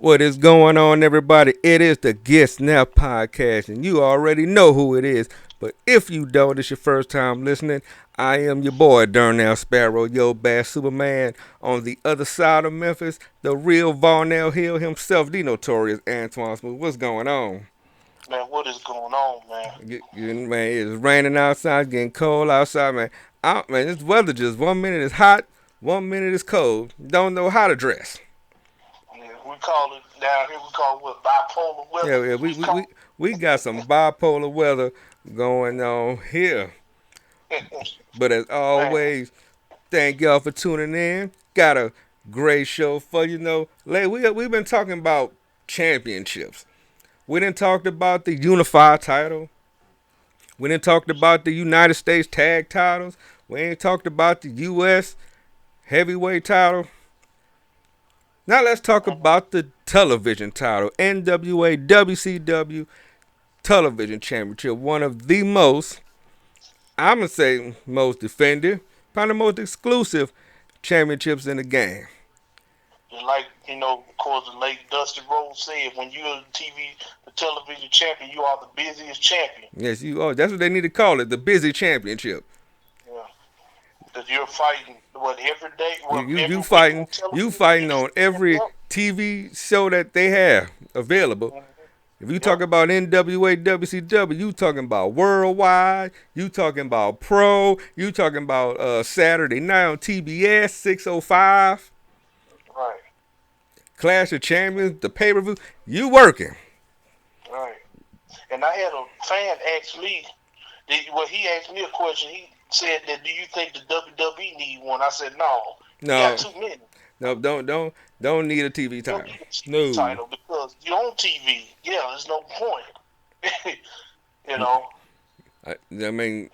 What is going on, everybody? It is the Podcast-NWA podcast, and you already know who it is. But if you don't, it's your first time listening. I am your boy, Darnell Sparrow, yo bad Superman. On the other side of Memphis, the real Varnell Hill himself, the notorious Antoine Smooth. What's going on? Man, what is going on, man? Man, it's raining outside, getting cold outside, man. Man, this weather just 1 minute is hot, 1 minute is cold. Don't know how to dress. Yeah, we call it down here. We call it what, bipolar weather. Yeah, We call we got some bipolar weather going on here. But as man. always, thank y'all for tuning in. Got a great show for you. We've been talking about championships. We didn't talked about the unified title. We didn't talked about the United States tag titles. We ain't talked about the U.S. heavyweight title. Now let's talk about the television title, NWA WCW Television Championship, one of the most, I'm going to say most defended, probably most exclusive championships in the game. Just like, of course, the late Dusty Rhodes said, when you're the television champion, you are the busiest champion. Yes, you are. That's what they need to call it, the busy championship. Yeah. Because you're fighting, every day? You fighting on every TV show that they have available. Mm-hmm. If you talk about NWA, WCW, you talking about Worldwide, you talking about Pro, you talking about Saturday night on TBS 605, Right. Clash of Champions, the pay-per-view, you working. Right. And I had a fan ask me, he asked me a question. He said that, do you think the WWE need one? I said, no. No, You got too many. no, don't need a TV title. No. Title because you're on TV. Yeah, there's no point. you know. I mean,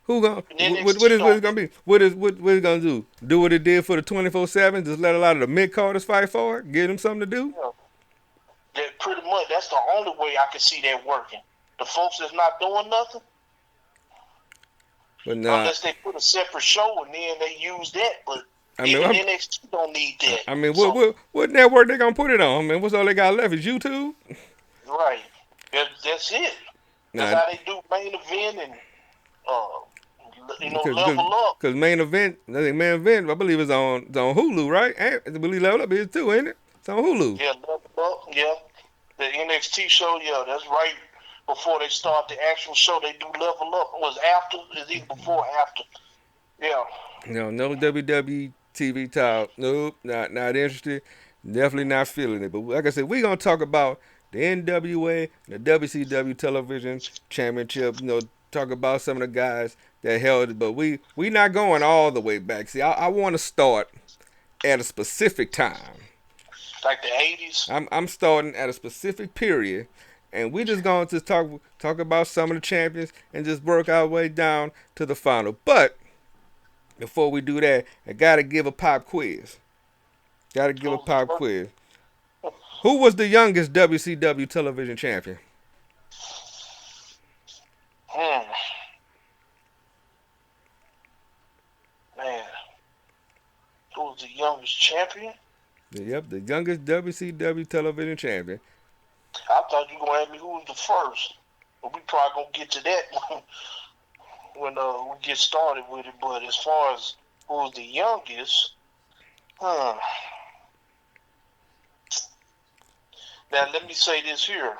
who gonna what is it gonna be? What is it gonna do? Do what it did for the 24/7? Just let a lot of the mid carders fight for it. Give them something to do. Yeah. That pretty much. That's the only way I can see that working. The folks that's not doing nothing, but unless they put a separate show and then they use that. But even NXT don't need that. I mean, what network they gonna put it on? I mean, what's all they got left is YouTube? Right. That's it. That's how they do main event and level up. Because main event, I believe is on Hulu, right? I believe Level Up is too, ain't it? It's on Hulu. Yeah, level up. Yeah, the NXT show. Yeah, that's right. Before they start the actual show, they do level up. Was after? Is it before or after? Yeah. No WWE TV title. Nope, not interested. Definitely not feeling it. But like I said, we're gonna talk about the NWA, the WCW Television Championship. Talk about some of the guys that held it. But we not going all the way back. See, I want to start at a specific time. Like the 80s. I'm starting at a specific period, and we just going to talk about some of the champions and just work our way down to the final. But before we do that, I gotta give a pop quiz. Who was the youngest WCW television champion? Man. Who was the youngest champion? Yep, the youngest WCW television champion. I thought you were going to ask me who was the first. But we probably going to get to that when we get started with it. But as far as who was the youngest, now let me say this here.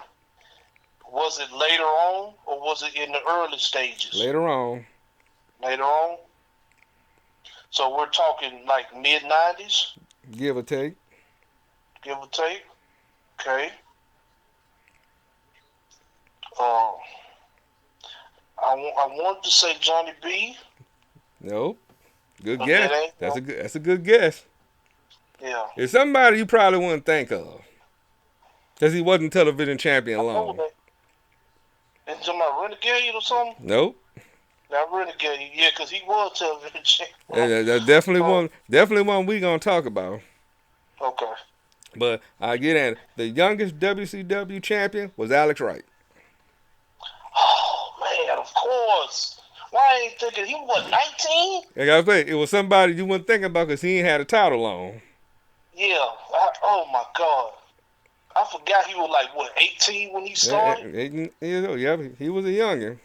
Was it later on or was it in the early stages? Later on. Later on? So we're talking like mid-90s? Give or take. Give or take? Okay. I wanted to say Johnny B. Nope. Good guess. That's a good guess. Yeah. It's somebody you probably wouldn't think of. Because he wasn't television champion long. And somebody Renegade or something? Nope. Not Renegade, yeah, because he was television champion. Yeah, that's definitely one we gonna talk about. Okay. But I get at it. The youngest WCW champion was Alex Wright. Oh man, of course. Why ain't thinking he was 19? Like I say, it was somebody you wouldn't think about because he ain't had a title on. Yeah. Oh my God. I forgot he was like what 18 when he Yeah, started. yeah, he was a youngin.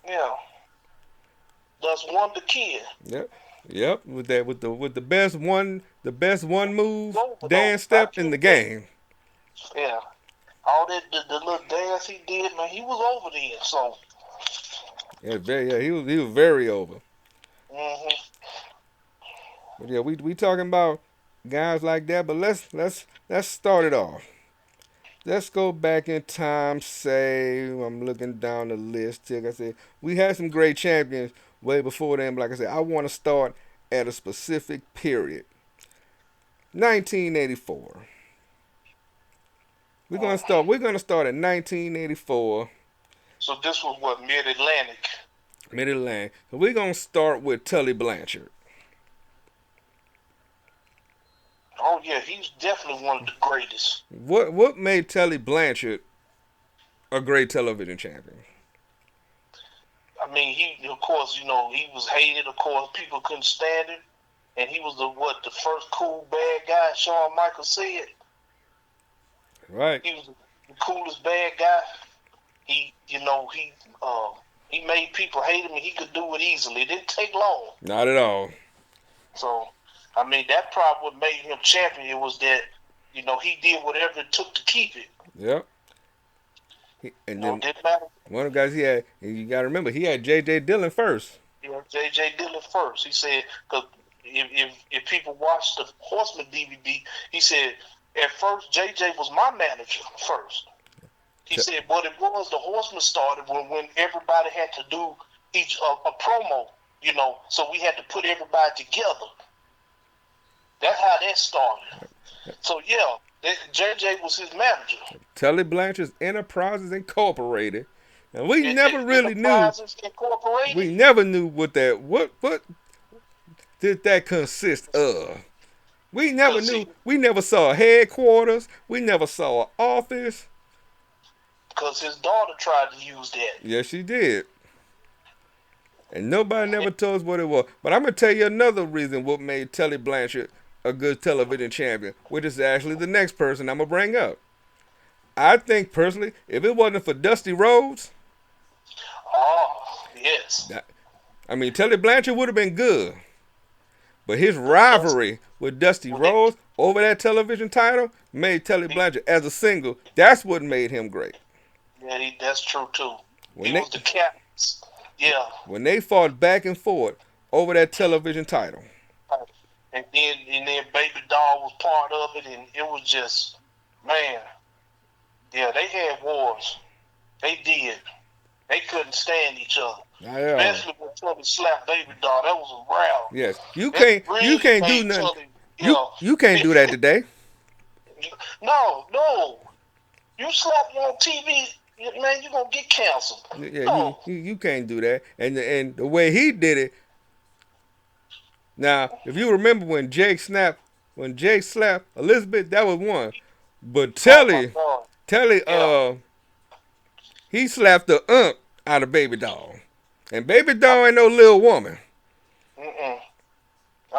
Yeah, that's one the kid. Yep. Yep. With the best one move Over though, dance I step in tell the you that. game. Yeah, all that the little dance he did, man, he was over there. So, Yeah, he was very over. hmm But yeah, we talking about guys like that. But let's start it off. Let's go back in time. Say I'm looking down the list. Like I said, we had some great champions way before them. Like I said, I want to start at a specific period. 1984. We're gonna start. We're gonna start at 1984, so this was what Mid Atlantic. Mid Atlantic. We're gonna start with Tully Blanchard. Oh yeah, he's definitely one of the greatest. What made Tully Blanchard a great television champion? I mean, he of course, he was hated. Of course, people couldn't stand him, and he was the first cool bad guy. Shawn Michaels said Right. he was the coolest bad guy. He made people hate him, and he could do it easily. It didn't take long. Not at all. So, I mean, that probably what made him champion was that he did whatever it took to keep it. Yep. And then Didn't matter. one of the guys he had, you got to remember, he had J.J. Dillon first. J.J. Dillon first. He said, because if people watch the Horseman DVD, he said, at first, J.J. was my manager first. He said, but it was the Horseman started when everybody had to do each a promo, so we had to put everybody together. That's how that started. So, yeah, J.J. was his manager. Tully Blanchard's Enterprises Incorporated. And we never really knew. Enterprises Incorporated? We never knew what did that consist of. We never knew. We never saw a headquarters. We never saw an office. Because his daughter tried to use that. Yes, she did. And nobody never told us what it was. But I'm going to tell you another reason what made Tully Blanchard a good television champion, which is actually the next person I'm going to bring up. I think, personally, if it wasn't for Dusty Rhodes. Oh, yes. I mean, Tully Blanchard would have been good. But his rivalry with Dusty Rhodes over that television title made Tully Blanchard, as a single, that's what made him great. Yeah, that's true, too. He was the captain. Yeah. When they fought back and forth over that television title. And then Baby Doll was part of it, and it was just, man. Yeah, they had wars. They did. They couldn't stand each other. Especially when Tully slapped Baby Doll. That was a row. Yes. You can't do nothing. You can't do that today. No. You slap me on TV, man, you're going to get canceled. Yeah, no. you can't do that. And the way he did it. Now, if you remember when Jake slapped Elizabeth, that was one. But Telly, he slapped the out of Baby Doll. And Baby Doll ain't no little woman. I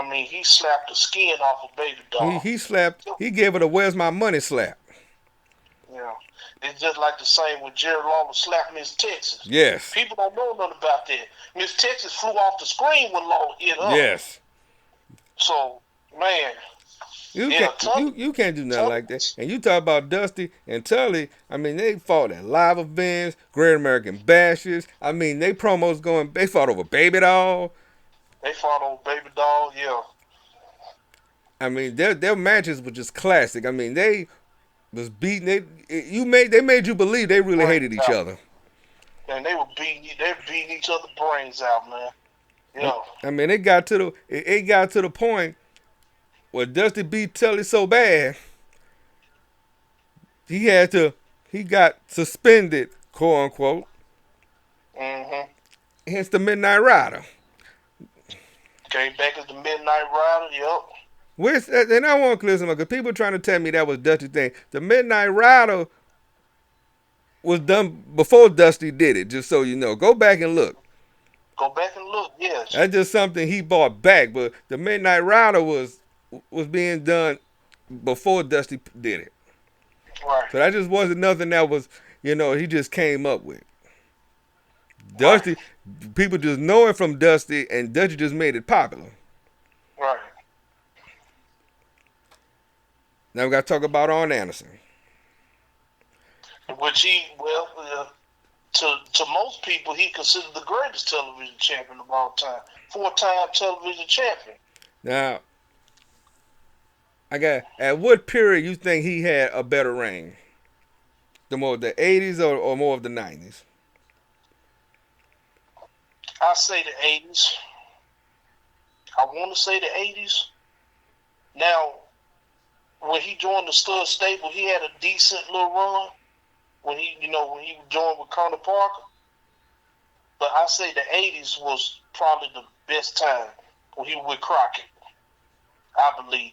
mean, he slapped the skin off of Baby Doll. He gave her the "Where's my money" slap. Yeah. It's just like the same with Jerry Lawler slapped Miss Texas. Yes. People don't know nothing about that. Miss Texas flew off the screen when Lawler hit her. Yes. So, man. You can't do nothing like that. And you talk about Dusty and Tully. I mean, they fought at live events, Great American Bashes. I mean, they fought over Baby Doll. They fought over Baby Doll, yeah. I mean, their matches were just classic. I mean, they was beating. They made you believe they really hated each other. And they were beating each other's brains out, man. Yeah. I mean, it got to the point where Dusty beat Tully so bad, he got suspended, quote unquote. Mm-hmm. Hence the Midnight Rider. Came back as the Midnight Rider, yep. And I want to clear something, because people trying to tell me that was Dusty's thing. The Midnight Rider was done before Dusty did it, just so you know. Go back and look. Go back and look, yes. That's just something he brought back, but the Midnight Rider was being done before Dusty did it. Right. So that just wasn't nothing that was, he just came up with. Right. Dusty, people just know it from Dusty, and Dusty just made it popular. Right. Now we got to talk about Arn Anderson. Which to most people, he considered the greatest television champion of all time. 4-time television champion. Now, at what period you think he had a better reign? The 80s or more of the 90s? I say the 80s. I want to say the 80s. Now, when he joined the Stud Stable, he had a decent little run. When he joined with Colonel Parker. But I say the 80s was probably the best time when he was with Crockett. I believe.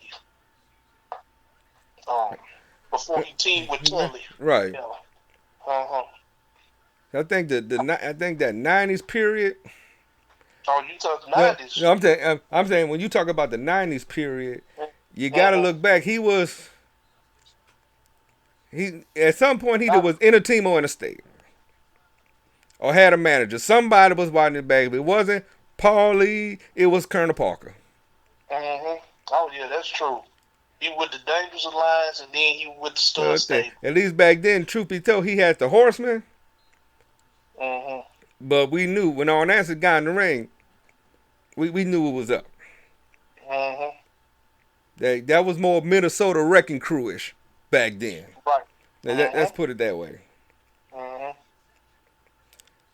Before he teamed with Tully. Right. Yeah. Uh-huh. I think that 90s period. Oh, you talk 90s. No, I'm saying when you talk about the 90s period, you got to look back. He at some point he was in a team or in a state, or had a manager. Somebody was watching his back. If it wasn't Paul Lee, it was Colonel Parker. Oh yeah, that's true. He with the Dangerous Alliance, and then he with the Stud Stable. At least back then, truth be told, he had the Horsemen. But we knew when Arn Anderson got in the ring, we knew it was up. That was more Minnesota Wrecking Crew-ish back then. Right. Let's put it that way.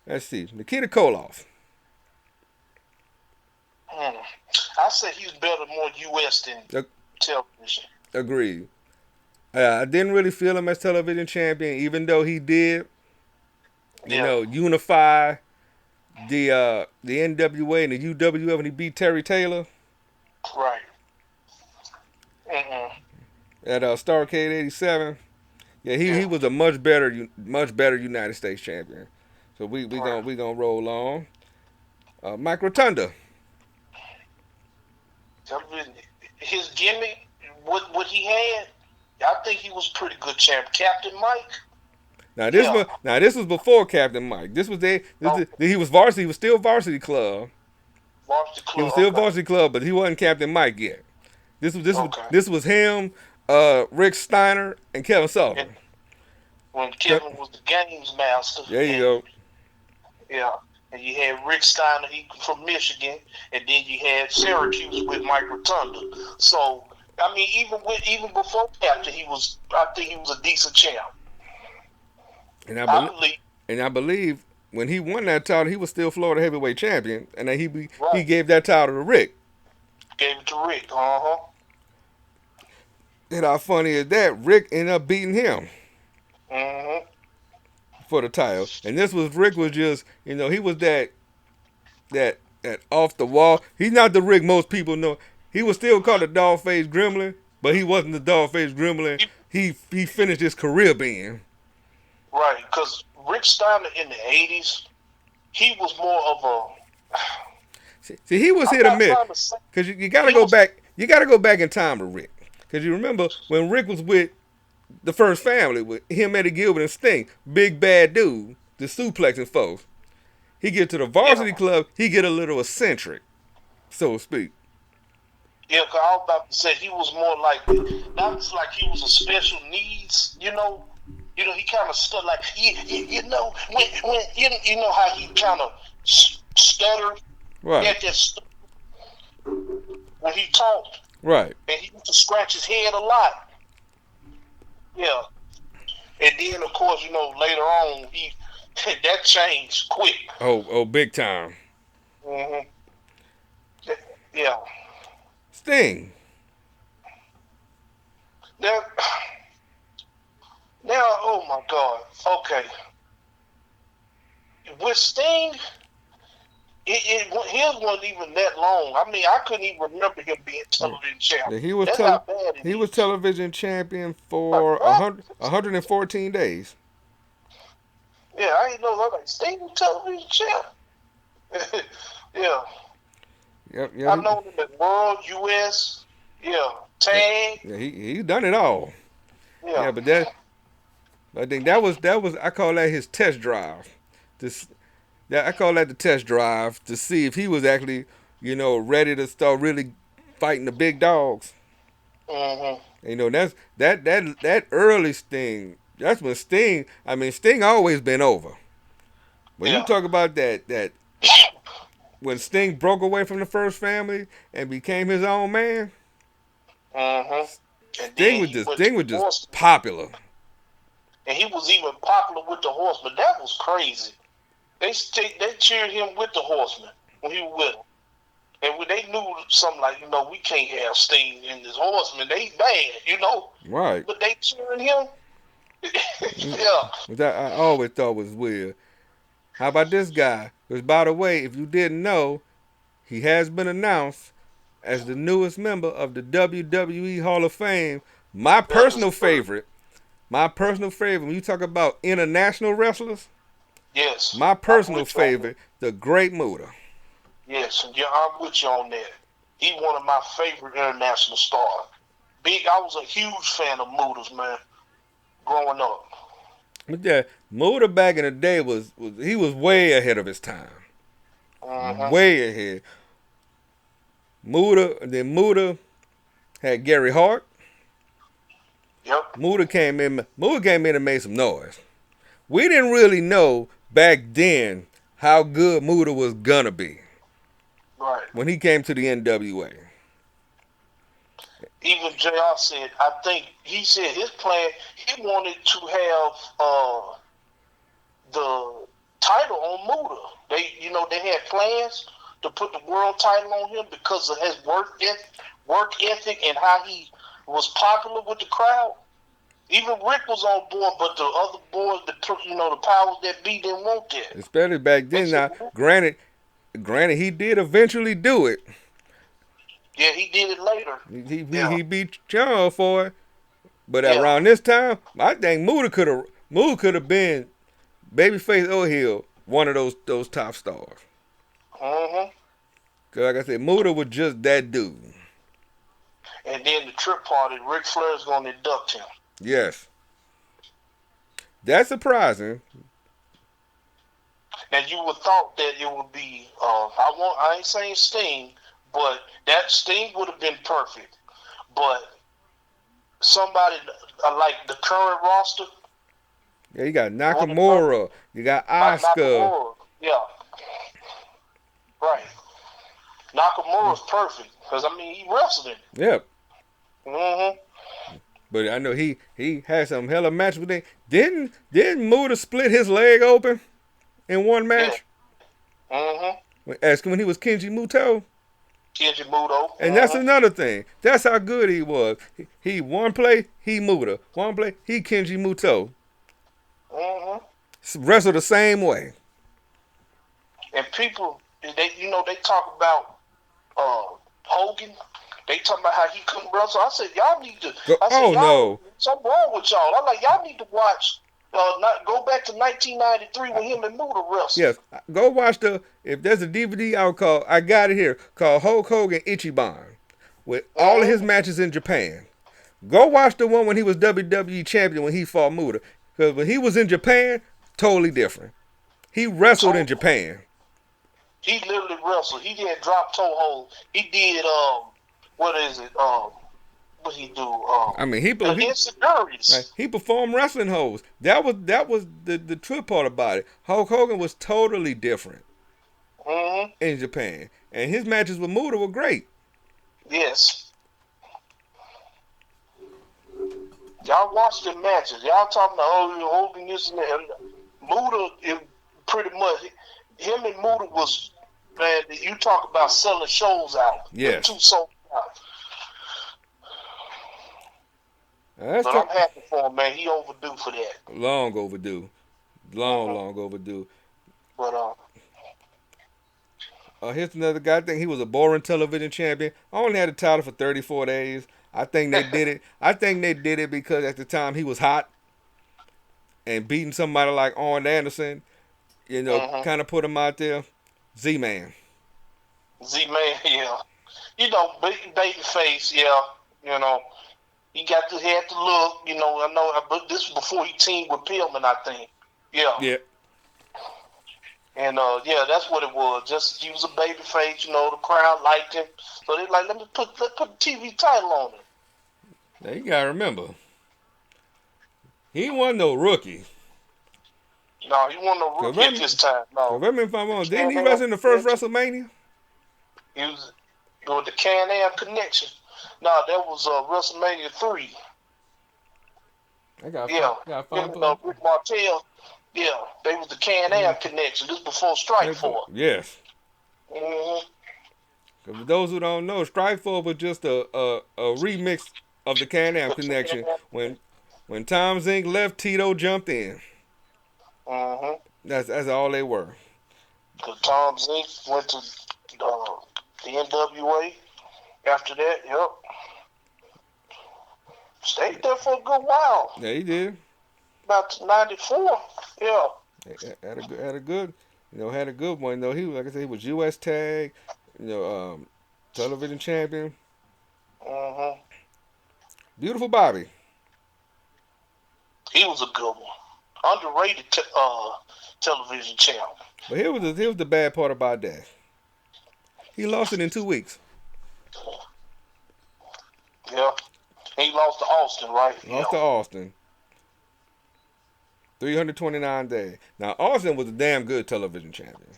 Let's see. Nikita Koloff. I say he's better more U.S. than television. Agreed. I didn't really feel him as television champion, even though he did, unify the NWA and the UWF when he beat Terry Taylor. Right. At Starrcade '87. Yeah, he was a much better United States champion. So we gonna roll on. Mike Rotunda. His gimmick, what he had, I think he was pretty good champ. Captain Mike. Now this was before Captain Mike. He was varsity. He was still Varsity Club. Varsity Club. He was still Varsity Club, but he wasn't Captain Mike yet. This was him, Rick Steiner, and Kevin Sullivan. When Kevin was the games master. There you go. Yeah. And you had Rick Steiner, he from Michigan, and then you had Syracuse with Mike Rotunda. So I mean, even before Captain, I think he was a decent champ. And I believe when he won that title, he was still Florida heavyweight champion, and then he gave that title to Rick. Gave it to Rick. And how funny is that? Rick ended up beating him. For the title. And Rick was just, he was that off the wall. He's not the Rick most people know. He was still called the dog-faced gremlin, but he wasn't the dog-faced gremlin he finished his career being. Right, because Rick Steiner in the 80s, he was more of a... See, he was hit or miss. Because you got to go back. You got to go back in time to Rick. Because you remember when Rick was with the First Family, with him, Eddie Gilbert, and Sting, big bad dude, the suplexing folks. He get to the Varsity Club, he get a little eccentric, so to speak. Yeah, because I was about to say he was more like, not like he was a special needs, he kind of stuck like, when you know how he kind of stuttered, right? He had that when he talked, right? And he used to scratch his head a lot. Yeah, and then of course later on that changed quick. Oh, big time. Yeah. Sting. Now, oh my God. Okay. With Sting, his wasn't even that long. I mean, I couldn't even remember him being television champion. Yeah, he was television champion for 114 days. Yeah, I didn't know that. Like, Sting was television champ. Yeah. Yep. I know him at World, US, Tag. Yeah, he done it all. Yeah. Yeah, but I think that was I call that his test drive. This I call that the test drive to see if he was actually ready to start really fighting the big dogs. Mm-hmm. That's that early Sting. That's when Sting. I mean, Sting always been over. When you Yeah. talk about that when Sting broke away from the first family and became his own man, Mm-hmm. And Sting then was he just went to Sting was the just horse, popular. and he was even popular with the horseman. That was crazy. They cheered him with the horseman when he was with them. And when they knew something like, we can't have Sting in this horseman, they bad. Right. But they cheering him. Yeah. Which I always thought was weird. How about this guy? Because by the way, if you didn't know, he has been announced as the newest member of the WWE Hall of Fame. My That is personal true. favorite. My personal favorite. When you talk about international wrestlers, Yes. my I'm personal with you on that. favorite, the Great Muta. Yes. Yeah, I'm with you on that. He one of my favorite international stars. I was a huge fan of Moodles, man, growing up. But yeah, Muta back in the day was he was way ahead of his time. Mm-hmm. Way ahead. Muta had Gary Hart. Yep. Muta came in and made some noise. We didn't really know back then how good Muta was gonna be Right. when he came to the NWA. Even JR said, I think he said his plan, he wanted to have the title on Muda. They had plans to put the world title on him because of his work ethic and how he was popular with the crowd. Even Rick was on board, but the other boys, the powers that be, didn't want that. Especially back They then. said, Now, granted, he did eventually do it. yeah, he did it later. Yeah, He beat John for it. But yeah. around this time, I think Muda could have been babyface or heel, one of those top stars. Mm-hmm. Cause like I said, Muda was just that dude. And then the trip party, Ric Flair's going to induct him. Yes, that's surprising. And you would thought that it would be I ain't saying Sting, but that Sting would have been perfect. But somebody like the current roster Yeah, you got would have done Nakamura, you got like Asuka. Nakamura. Yeah, right. Nakamura's perfect because he wrestled in it. Yep. Mm-hmm. But I know he had some hella match with it. Didn't Muda split his leg open in one Yeah. match? Mm-hmm. When he was Kenji Muto. Kenji Muto. And that's Mm-hmm. another thing. That's how good he was. He one play, he Muda. One play, he Kenji Muto. Mm-hmm. Wrestle the same way. And people, they talk about Hogan. They talking about how he couldn't wrestle. I said, y'all need to. I said, Oh y'all, no. something wrong with y'all. I'm like, y'all need to watch. Not go back to 1993 when him and Muda wrestled. Yes. Go watch if there's a DVD out called, I got it here, called Hulk Hogan Ichiban, with all of his Mm-hmm. matches in Japan. Go watch the one when he was WWE champion when he fought Muda. Because when he was in Japan, totally different. He wrestled in Japan. He literally wrestled. He did drop toe hold. He did what is it? What he do? I mean, he Insecurities. he performed wrestling holds. That was the trip part about it. Hulk Hogan was totally different Mm-hmm. in Japan, and his matches with Muda were great. Yes. Y'all watch the matches. Y'all talking about Hogan this and that. Muda is pretty much him and Muda was man. You talk about selling shows out. Them Yes. two sold out. That's But I'm happy for him, man. He overdue for that. long overdue. Long, Mhm. long overdue. But Here's another guy. I think he was a boring television champion. Only had the title for 34 days. I think they did it. I think they did it because at the time he was hot and beating somebody like Arn Anderson, mhm. kind of put him out there. Z-Man. Z-Man, yeah. Baby face, yeah. You know, he had the look. You know, I know, but this was before he teamed with Pillman, I think. Yeah. Yeah. And yeah, that's what it was. Just he was a baby face, you know. The crowd liked him, so they like let's put the TV title on him. Now you gotta remember, he wasn't no rookie. No, he wasn't no rookie at this time. No. Remember if I'm wrong, didn't he wrestle in the first WrestleMania? He was with the Can-Am connection. No, that was WrestleMania 3. I got Rick Martel. Yeah, they was the Can-Am connection. This before Strikeforce. Yes. Mm-hmm. For those who don't know, Strikeforce was just a remix of the Can-Am connection. When Tom Zink left, Tito jumped in. Mm-hmm. That's all they were. Because Tom Zink went to the NWA after that. Yep. Stayed there for a good while. Yeah, he did. About 94. Yeah. Had a good one though. He was, like I said, he was U.S. Tag, television champion. Mm-hmm. Beautiful Bobby. He was a good one. Underrated television champ. But here was the bad part about that. He lost it in 2 weeks. Yeah. He lost to Austin, right? Lost to Austin. 329 days. Now, Austin was a damn good television champion.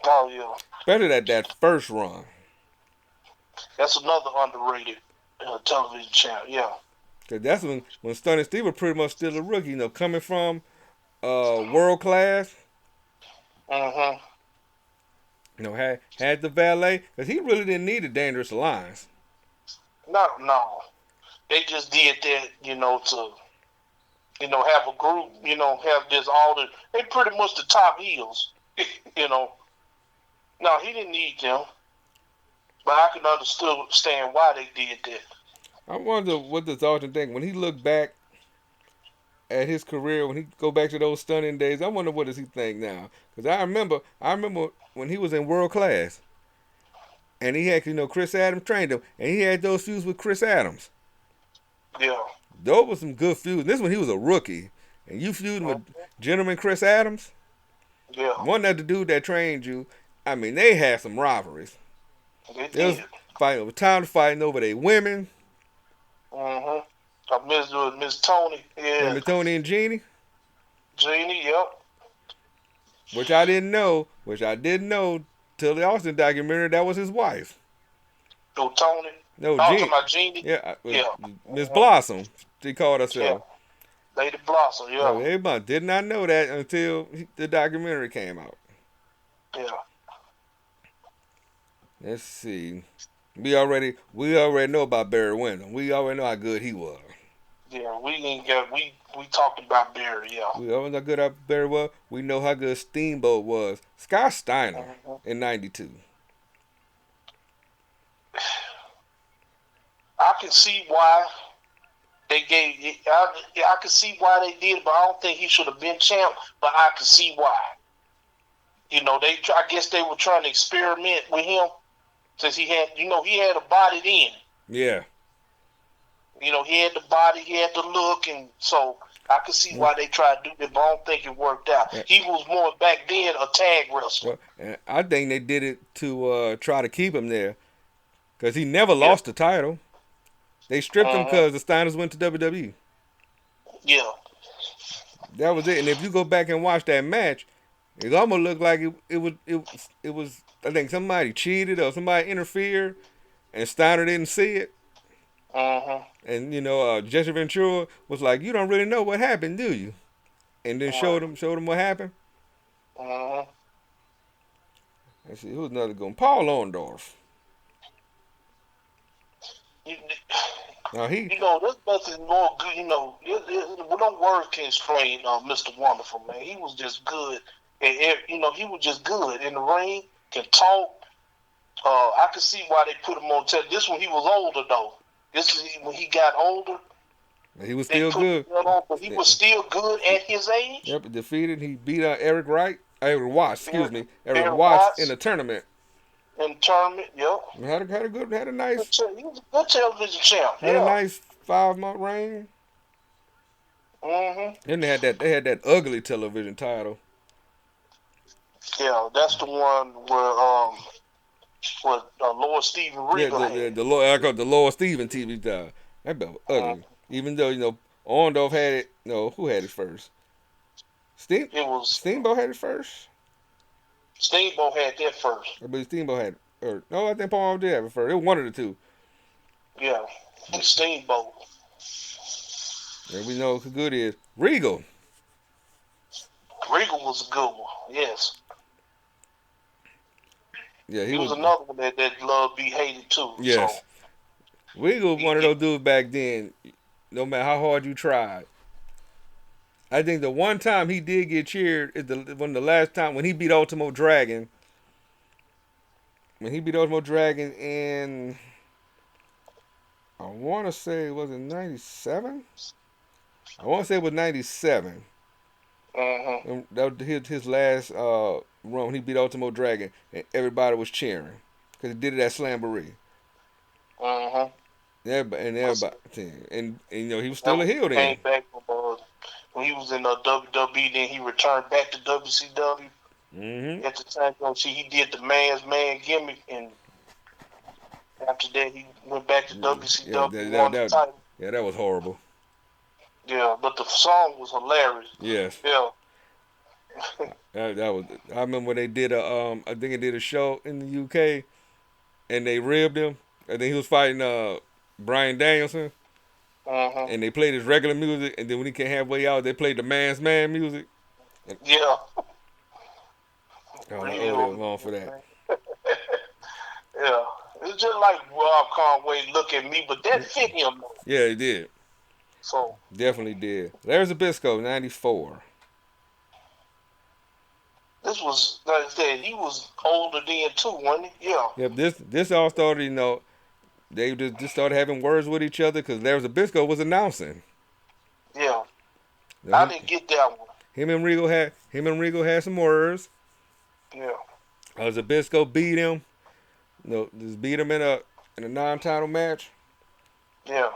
Oh, yeah. Especially that first run. That's another underrated television champ, yeah. Because that's when Stunning Steve was pretty much still a rookie, coming from world class. Mm-hmm. Had the valet. Because he really didn't need a Dangerous Alliance. No. They just did that, to... have a group, have this they pretty much the top heels, No, he didn't need them. But I can understand why they did that. I wonder what does Austin think when he looked back at his career, when he go back to those stunning days. I wonder what does he think now? Because I remember when he was in world class, and he had Chris Adams trained him, and he had those feuds with Chris Adams. Yeah. Those were some good feuds. This one he was a rookie, and you feuding with Gentleman Chris Adams. Yeah. One that the dude that trained you. I mean, they had some rivalries. They was did. Fighting over time, fighting over their women. Mm-hmm. Miss Tony. Yeah. Miss Tony and Jeannie. Jeannie, yep. Which I didn't know till the Austin documentary. That was his wife. Oh, Tony. No, talking about Jeannie. Yeah. Miss Mm-hmm. Blossom. She called herself. Yeah. Lady Blossom. Yeah. No, everybody did not know that until the documentary came out. Yeah. Let's see. We already know about Barry Windham. We already know how good he was. Yeah, we talked about Barry, yeah. We already know how good Barry was. We know how good Steamboat was. Scott Steiner in '92. I can see why they gave it. I can see why they did it, but I don't think he should have been champ. But I can see why. I guess they were trying to experiment with him since he had a body then. Yeah. He had the body, he had the look, and so I can see why they tried to do it, but I don't think it worked out. Yeah. He was more back then a tag wrestler. Well, I think they did it to try to keep him there because he never lost the title. They stripped him because the Steiners went to WWE. Yeah. That was it. And if you go back and watch that match, it almost looked like it was. I think somebody cheated or somebody interfered, and Steiner didn't see it. And Jesse Ventura was like, "You don't really know what happened, do you?" And then showed him what happened. Let's see, who's another good one? Paul Orndorff. Now there's nothing more good. No words can explain Mr. Wonderful, man. He was just good. And he was just good in the ring. Can talk. I can see why they put him on television. This when he was older, though. This is when he got older. He was still good. He was still good at his age. Yep, defeated. He beat Eric Watts. Eric Watts in the tournament. In the tournament, yep. Had a nice. He was a good television champ. Had a nice 5-month reign. Mm-hmm. Then they had that ugly television title. Yeah, that's the one where Lord Steven Yeah, Regal the had. the Lord I call it the Lord Steven TV title. That belt was Mm. ugly. Even though Orndorff had it. No, who had it first? Steam It was Steamboat had it first. Steamboat had that first. I believe Steamboat had it. Or no, I think Paul did have it first. It was one of the two. Yeah, Steamboat. And we know who good is Regal. Regal was a good one. Yes, Yeah, he he was was. another one that loved be hated too. So Yes, Regal was he, one of he those dudes back then. No matter how hard you tried, I think the one time he did get cheered is the last time when he beat Ultimo Dragon. When he beat Ultimo Dragon in, I want to say, was it 97? I want to say it was 97. mm-hmm. And that was his last run when he beat Ultimo Dragon, and everybody was cheering because he did it at Slamboree. Mm-hmm. And he was That still a when heel he then. came back when he was in WWE, then he returned back to WCW. Mm-hmm. At the time, he did the man's man gimmick, and after that, he went back to Yeah, WCW, won the title. that was horrible. Yeah, but the song was hilarious. Yes, Yeah. that was. I remember when they did I think they did a show in the UK, and they ribbed him. I think he was fighting Brian Danielson, Mm-hmm. and they played his regular music, and then when he came halfway out, they played the man's man music. And, Yeah. oh, they were Real. wrong for that. Yeah. It's just like Rob Conway look at me, but that fit him. Yeah, he did. So Definitely did. Larry Zbyszko, 94. this was, like I said, he was older then too, wasn't he? Yeah. Yep, this all started, they just started having words with each other because Larry Zbyszko was announcing. Yeah. You know, I didn't get that one. him and Regal had some words. Yeah. Zbyszko beat him. Just beat him in a non-title match. Yeah.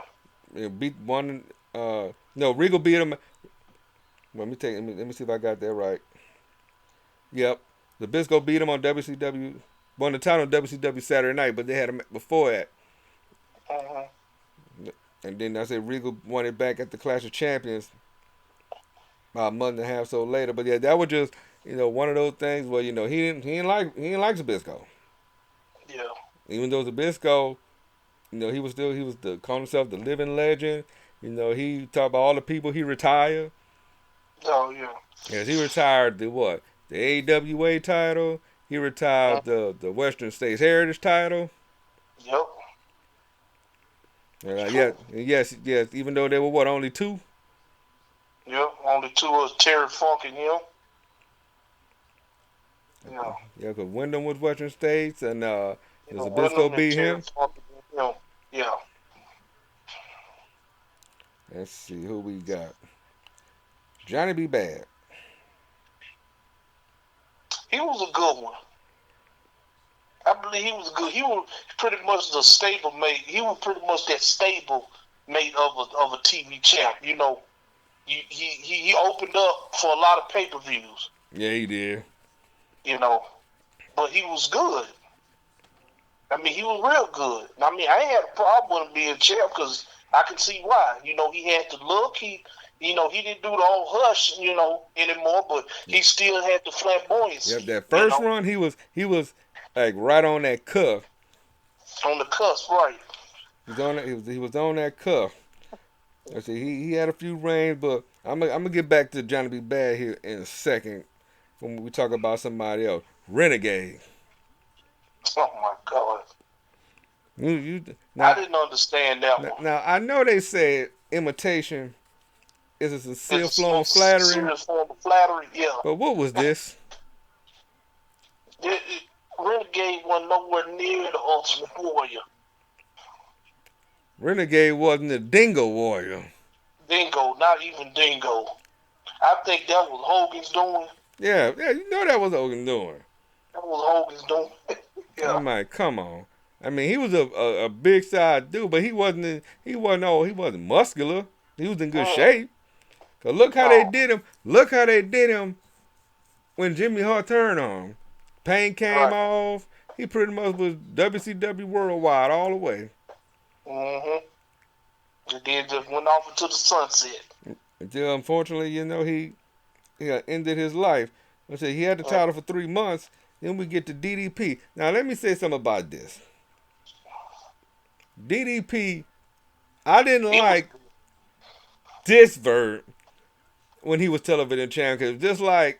Beat one. No, Regal beat him. Let me see if I got that right. Yep, Zbyszko beat him on WCW. Won the title on WCW Saturday Night, but they had him before that. Mm-hmm. And then I said Regal won it back at the Clash of Champions about a month and a half so later. But yeah, that was just one of those things where he didn't like Zbyszko. Yeah. Even though Zbyszko, he was calling himself the living legend. He talked about all the people he retired. Oh yeah. Yes, he retired the what? The AWA title. He retired Mm-hmm. the Western States Heritage title. Yep. Yeah, yes. Even though there were only two. Yep. Only two was Terry Funk and him. Yeah. Yeah, because Wyndham was Western States, and Zbyszko Wyndham and beat Terry him. Funk and him. Yeah. Let's see who we got. Johnny B. Bad. He was a good one. I believe he was good. He was pretty much the stable mate. He was pretty much that stable mate of a TV champ. He opened up for a lot of pay per views. Yeah, he did. But he was good. I mean, he was real good. I mean, I ain't had a problem with him being champ because I can see why. He had the look. He didn't do the whole hush, anymore, but he still had the flamboyancy. Yep, that first run, he was like right on that cuff. On the cusp, right? He was on that cuff. I see he had a few reigns, but I'm gonna get back to Johnny B. Bad here in a second when we talk about somebody else. Renegade. Oh my God! Now, I didn't understand that one. now I know they said imitation is a sincere It's a form of flattery, serious form of flattery, yeah. but what was this? Renegade wasn't nowhere near the Ultimate Warrior. Renegade wasn't a Dingo Warrior. Dingo, not even Dingo. I think that was Hogan's doing. Yeah, that was Hogan doing. That was Hogan's doing. Yeah. I'm like, come on. I mean, he was a big sized dude, but he wasn't muscular. He was in good Mm, shape. Cause look how they no. did him. Look how they did him when Jimmy Hart turned on him. Pain came Right. off. He pretty much was WCW worldwide all the way. Mm-hmm. And then just went off into the sunset. Until unfortunately, he ended his life. I said he had the Mm. title for 3 months. Then we get to DDP. Now let me say something about this. DDP, I didn't He was like this vert when he was television champ because just like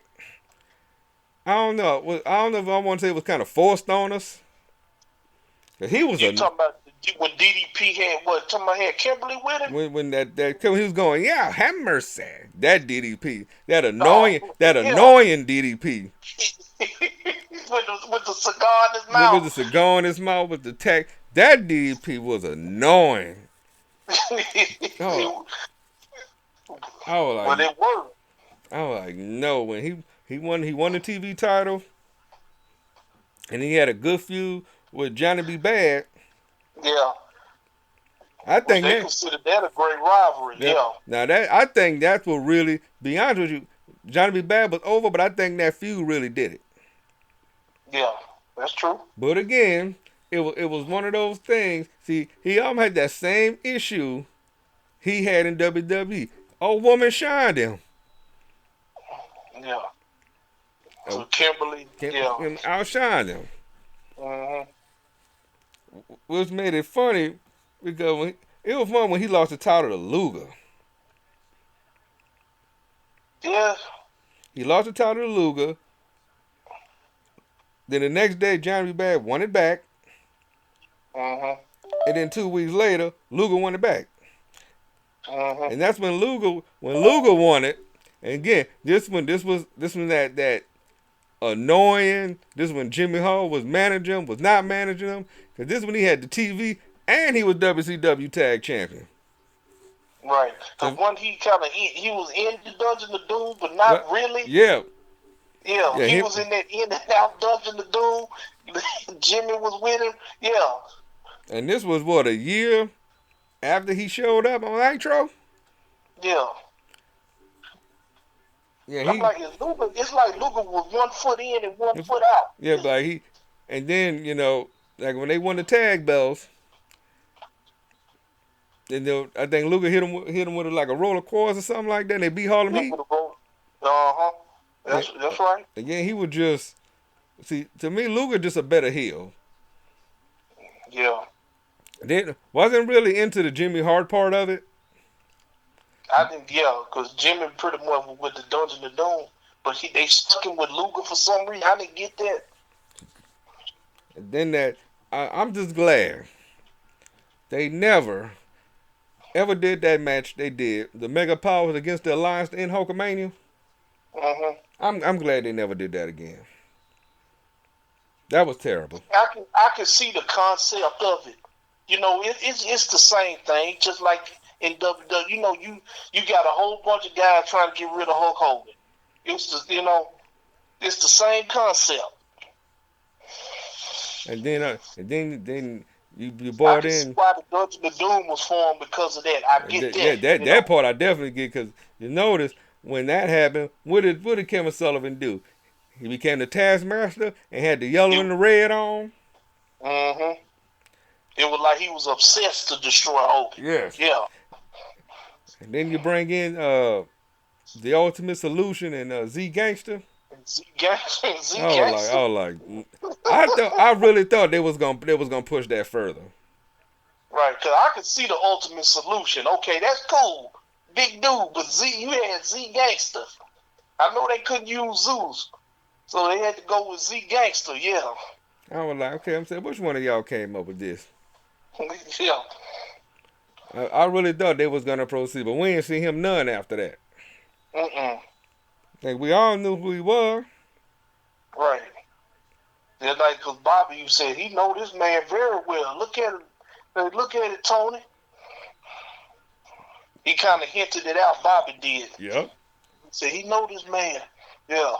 I don't know if I want to say it was kind of forced on us. 'Cause he was you a talking about when DDP had what? Talking about had Kimberly with him? when that he was going, yeah, have mercy. That DDP, Oh, that yeah. annoying DDP with the cigar in his with the mouth. cigar in his mouth with the tech. That DDP was annoying. Oh, I was But like, it worked. no. When he won the TV title, and he had a good feud with Johnny B. Bad. Yeah. I Well, think they that, consider that a great rivalry. that Yeah. now that I think that's what really, be honest with you, Johnny B. Bad was over, but I think that feud really did it. Yeah. That's true. But again, it was one of those things. See, he almost had that same issue he had in WWE. Old woman shined him. Yeah. So Oh, Kimberly, yeah. outshined him, Mm-hmm. which made it funny because it was fun when he lost the title to Luger. Yeah. He lost the title to Luger. Then the next day, Johnny B. Bad won it back, Mm-hmm. and then 2 weeks later, Luger won it back. Mm-hmm. And that's when Luger won it. And again, this one that annoying. This when Jimmy Hall was managing him, was not managing him. Because this when he had the TV and he was WCW Tag Champion. Right. The So, one he was in the Dungeon of Doom, but what? not really. Yeah, Yeah, yeah. he Him, was in that in and out Dungeon of Doom. Jimmy was with him. Yeah. and this was what, a year after he showed up on Nitro. Yeah. Yeah, I'm like, it's like Luger was 1 foot in and 1 foot yeah, out. but and then like when they won the tag belts, then I think Luger hit him with like a roll of quarters or something like that. And they beat Harlem Yeah, Heat. for the vote. Uh-huh. Yeah, That's right. again, he was just see to me Luger just a better heel. Yeah. Didn't wasn't really into the Jimmy Hart part of it. I think because Jimmy pretty much was with the Dungeon of Doom, but they stuck him with Luger for some reason. I didn't get that. And then I'm just glad they never ever did that match they did. The Mega Powers against the Alliance in Hulkamania. Mm-hmm. I'm glad they never did that again. That was terrible. I can see the concept of it. It's the same thing, just like in WWE. You got a whole bunch of guys trying to get rid of Hulk Hogan. It's the same concept. And then you I bought can see in. why the Dungeon of Doom was formed because of that. I get Yeah, that. that part I definitely get because you notice when that happened, what did Kevin Sullivan do? He became the Taskmaster and had the yellow and the red on. Mm-hmm. It was like he was obsessed to destroy Hogan. Yes. Yeah. And then you bring in the Ultimate Solution and Z Gangster. Z Gangster. Z I Gangster. was like, I really thought they was gonna push that further. Right, because I could see the Ultimate Solution. Okay, that's cool. Big dude, but you had Z Gangster. I know they couldn't use Zeus, so they had to go with Z Gangster, yeah. I was like, okay, I'm saying, which one of y'all came up with this? Yeah. I really thought they was gonna proceed, but we didn't see him none after that. Mm-mm. Like we all knew who he was. Right. They're like, because Bobby, you said, he know this man very well. Look at it. Look at it, Tony. He kind of hinted it out, Bobby did. Yep. He said, he know this man. Yeah.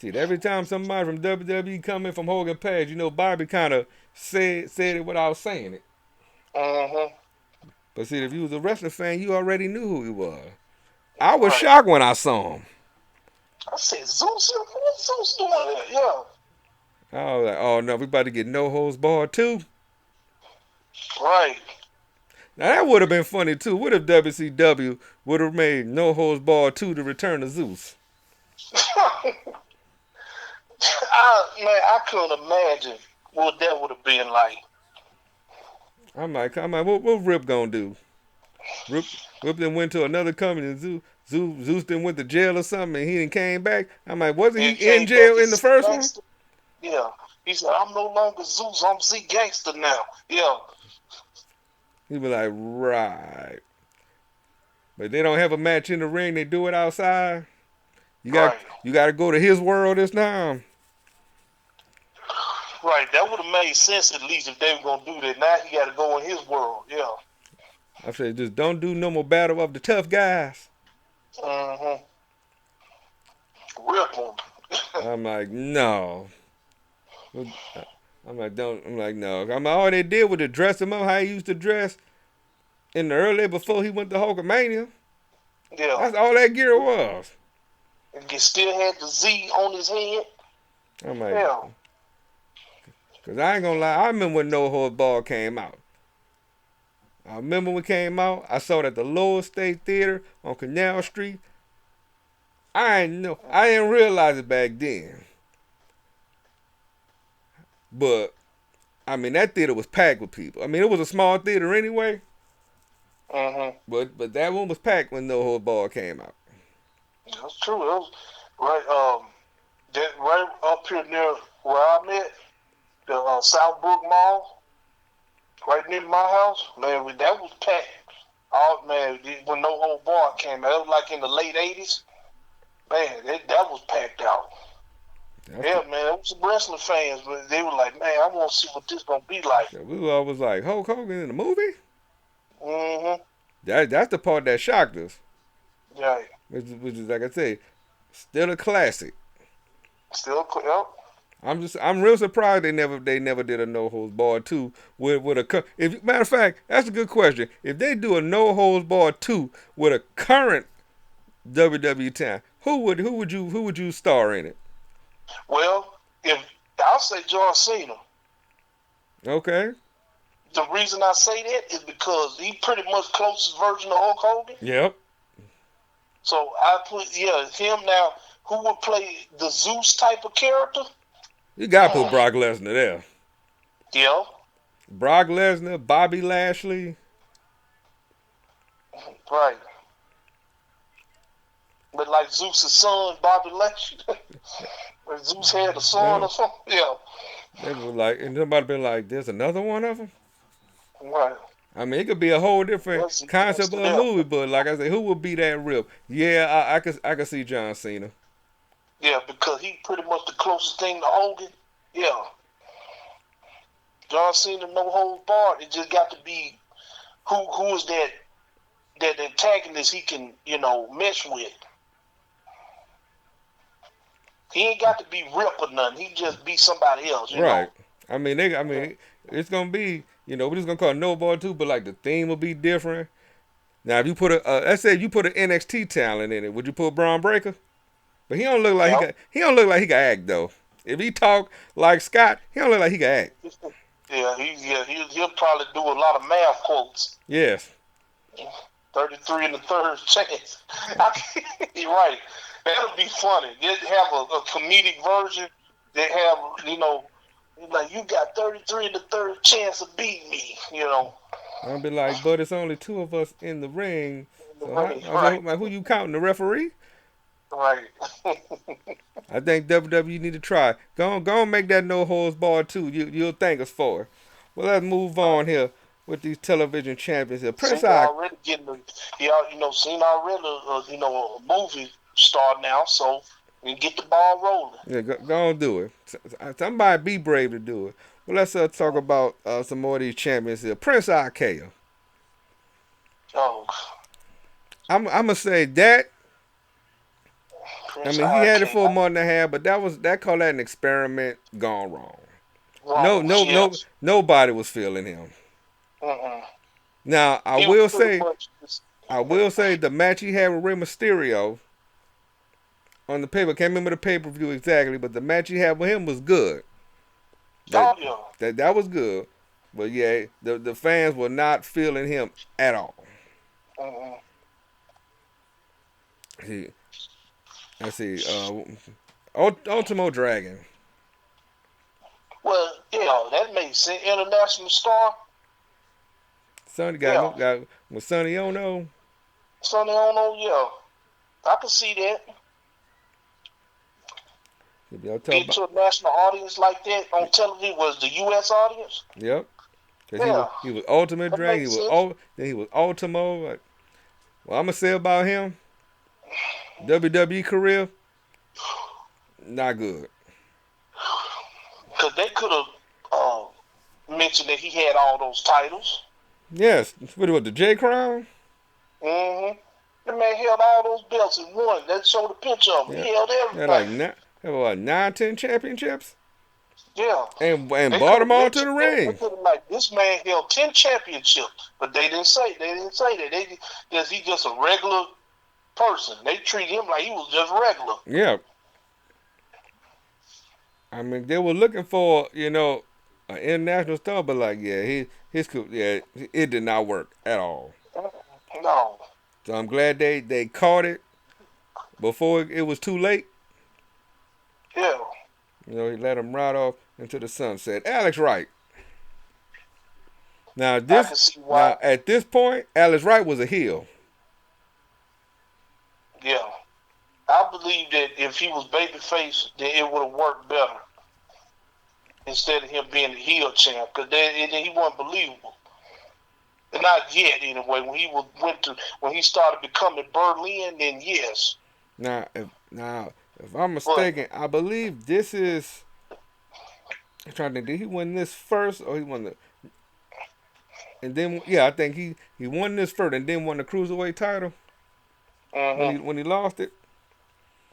See, every time somebody from WWE come in from Hogan Page, Bobby kind of said it without saying it. Mm-hmm. But see, if you was a wrestling fan, you already knew who he was. I was Right. shocked when I saw him. I said, Zeus? What's Zeus doing there? Yeah. I was like, oh no, we about to get no holds barred too. Right. Now that would have been funny too. What if WCW would have made no holds barred 2 to Return to Zeus? I couldn't imagine what that would have been like. I'm like, what Rip gonna do? Rip, Rip then went to another company and Zeus then went to jail or something and he didn't came back. I'm like, wasn't He he in came back jail in the as first one? gangster. Yeah. He said, I'm no longer Zeus, I'm Z Gangster now. Yeah. He was like, right. But they don't have a match in the ring, they do it outside. Right. You gotta go to his world this time. Right. That would have made sense at least if they were gonna do that. Now he gotta go in his world. Yeah. I said, just don't do no more battle of the tough guys. Mm-hmm. Rip him. I'm like, no. I'm like, no. I'm like, all they did was to dress him up how he used to dress in the early before he went to Hulkamania. Yeah. That's all that gear was. And he still had the Z on his head. I'm like, Yeah. because I ain't gonna lie, I remember when No Holds Barred came out. I remember when it came out, I saw it at the Lower State Theater on Canal Street. I didn't realize it back then. But I mean, that theater was packed with people. I mean, it was a small theater anyway. Mm-hmm. But that one was packed when No Holds Barred came out. That's true. It was right. That right up here near where I'm at, the Southbrook Mall, right near my house. Man, that was packed. Oh man, when No Holds Barred came out, it was like in the late '80s. Man, that was packed out. Yeah, man, it was some wrestling fans, but they were like, man, I want to see what this gonna be like. We were always like, Hulk Hogan in the movie? Mm-hmm. That's the part that shocked us. Yeah. Which is like I said, still a classic. Still, yep. I'm real surprised they never did a No Holds Barred 2 with a matter of fact, that's a good question. If they do a No Holds Barred 2 with a current WWE talent, who would you star in it? Well, if I'll say John Cena. Okay. The reason I say that is because he pretty much closest version of Hulk Hogan. Yep. So I put him now. Who would play the Zeus type of character? You gotta put Brock Lesnar there. Yeah. Brock Lesnar, Bobby Lashley. Right. But like Zeus' son, Bobby Lashley. When Zeus had a son or something. Yeah. They were like, and somebody been like, there's another one of them. Right. I mean, it could be a whole different concept of a movie, but like I said, who would be that Rip? Yeah, I could see John Cena. Yeah, because he pretty much the closest thing to Hogan. Yeah. John Cena, No Holds Barred. It just got to be who is that antagonist he can mesh with. He ain't got to be Rip or nothing. He just be somebody else. You Right. know? I mean, it's gonna be, we're just gonna call it No Barred 2, but like the theme will be different. Now, if you put let's say you put an NXT talent in it, would you put Braun Breaker? But he don't look like he don't look like he can act though. If he talk like Scott, he don't look like he can act. He'll probably do a lot of math quotes. Yes. 33 and the third chance. You're right. That'll be funny. They have a comedic version. They have, like, you got 33 and the third chance of beating me, I'll be like, but it's only 2 of us in the ring. So right. who you counting, the referee? Right. I think WWE need to try. Go on, make that No Holds Barred 2. You'll thank us for it. Well, let's move on here with these television champions here. Prince already getting seen already a movie star now, so we get the ball rolling. Yeah, go on, do it. Somebody be brave to do it. Well, let's talk about some more of these champions here. Prince Ikea. Oh. I'm gonna say that. Prince he had it for a month and a half, but that called that an experiment gone wrong. Ronald, yes. nobody was feeling him. Mm-mm. Now He was pretty much. I will say the match he had with Rey Mysterio on the paper. Can't remember the pay per view exactly, but the match he had with him was good. That Oh yeah. that was good. But yeah, the fans were not feeling him at all. Mm-mm. See, let's see. Ultimo Dragon. Well, yeah, that makes sense. International star. Sonny Yeah. got with Sonny Ono. Sonny Ono, yeah. I can see that. Y'all talk Get about to a national audience like that on television was the U.S. audience. yep. Cause Yeah, he was Ultimate that Dragon. makes sense. Then he was Ultimo. Like, well, I'm gonna say about him, WWE career not good. Because they could have mentioned that he had all those titles. Yes, what was the J Crown? Mm-hmm. The man held all those belts and won. That showed a picture of him. Yeah, He held had like everything. had what, 9, 10 championships, Yeah. and They brought could them have all to the mentioned that. They ring. could have like this man held 10 championships, but they didn't say. They didn't say that. He's just a regular person. They treat him like he was just regular. Yeah, I mean they were looking for an international star, but like yeah, it did not work at all. No. So I'm glad they caught it before it was too late. Yeah. He let him ride off into the sunset. Alex Wright. Now I can see why. at this point, Alex Wright was a heel. Yeah. I believe that if he was babyface, then it would have worked better instead of him being the heel champ, because then he wasn't believable. And not yet, anyway. When he started becoming Berlin, then yes. If I'm But mistaken, I believe this is. I'm trying to think. Did he win this first, or he won the? And then yeah, I think he won this first, and then won the cruiserweight title when he lost it.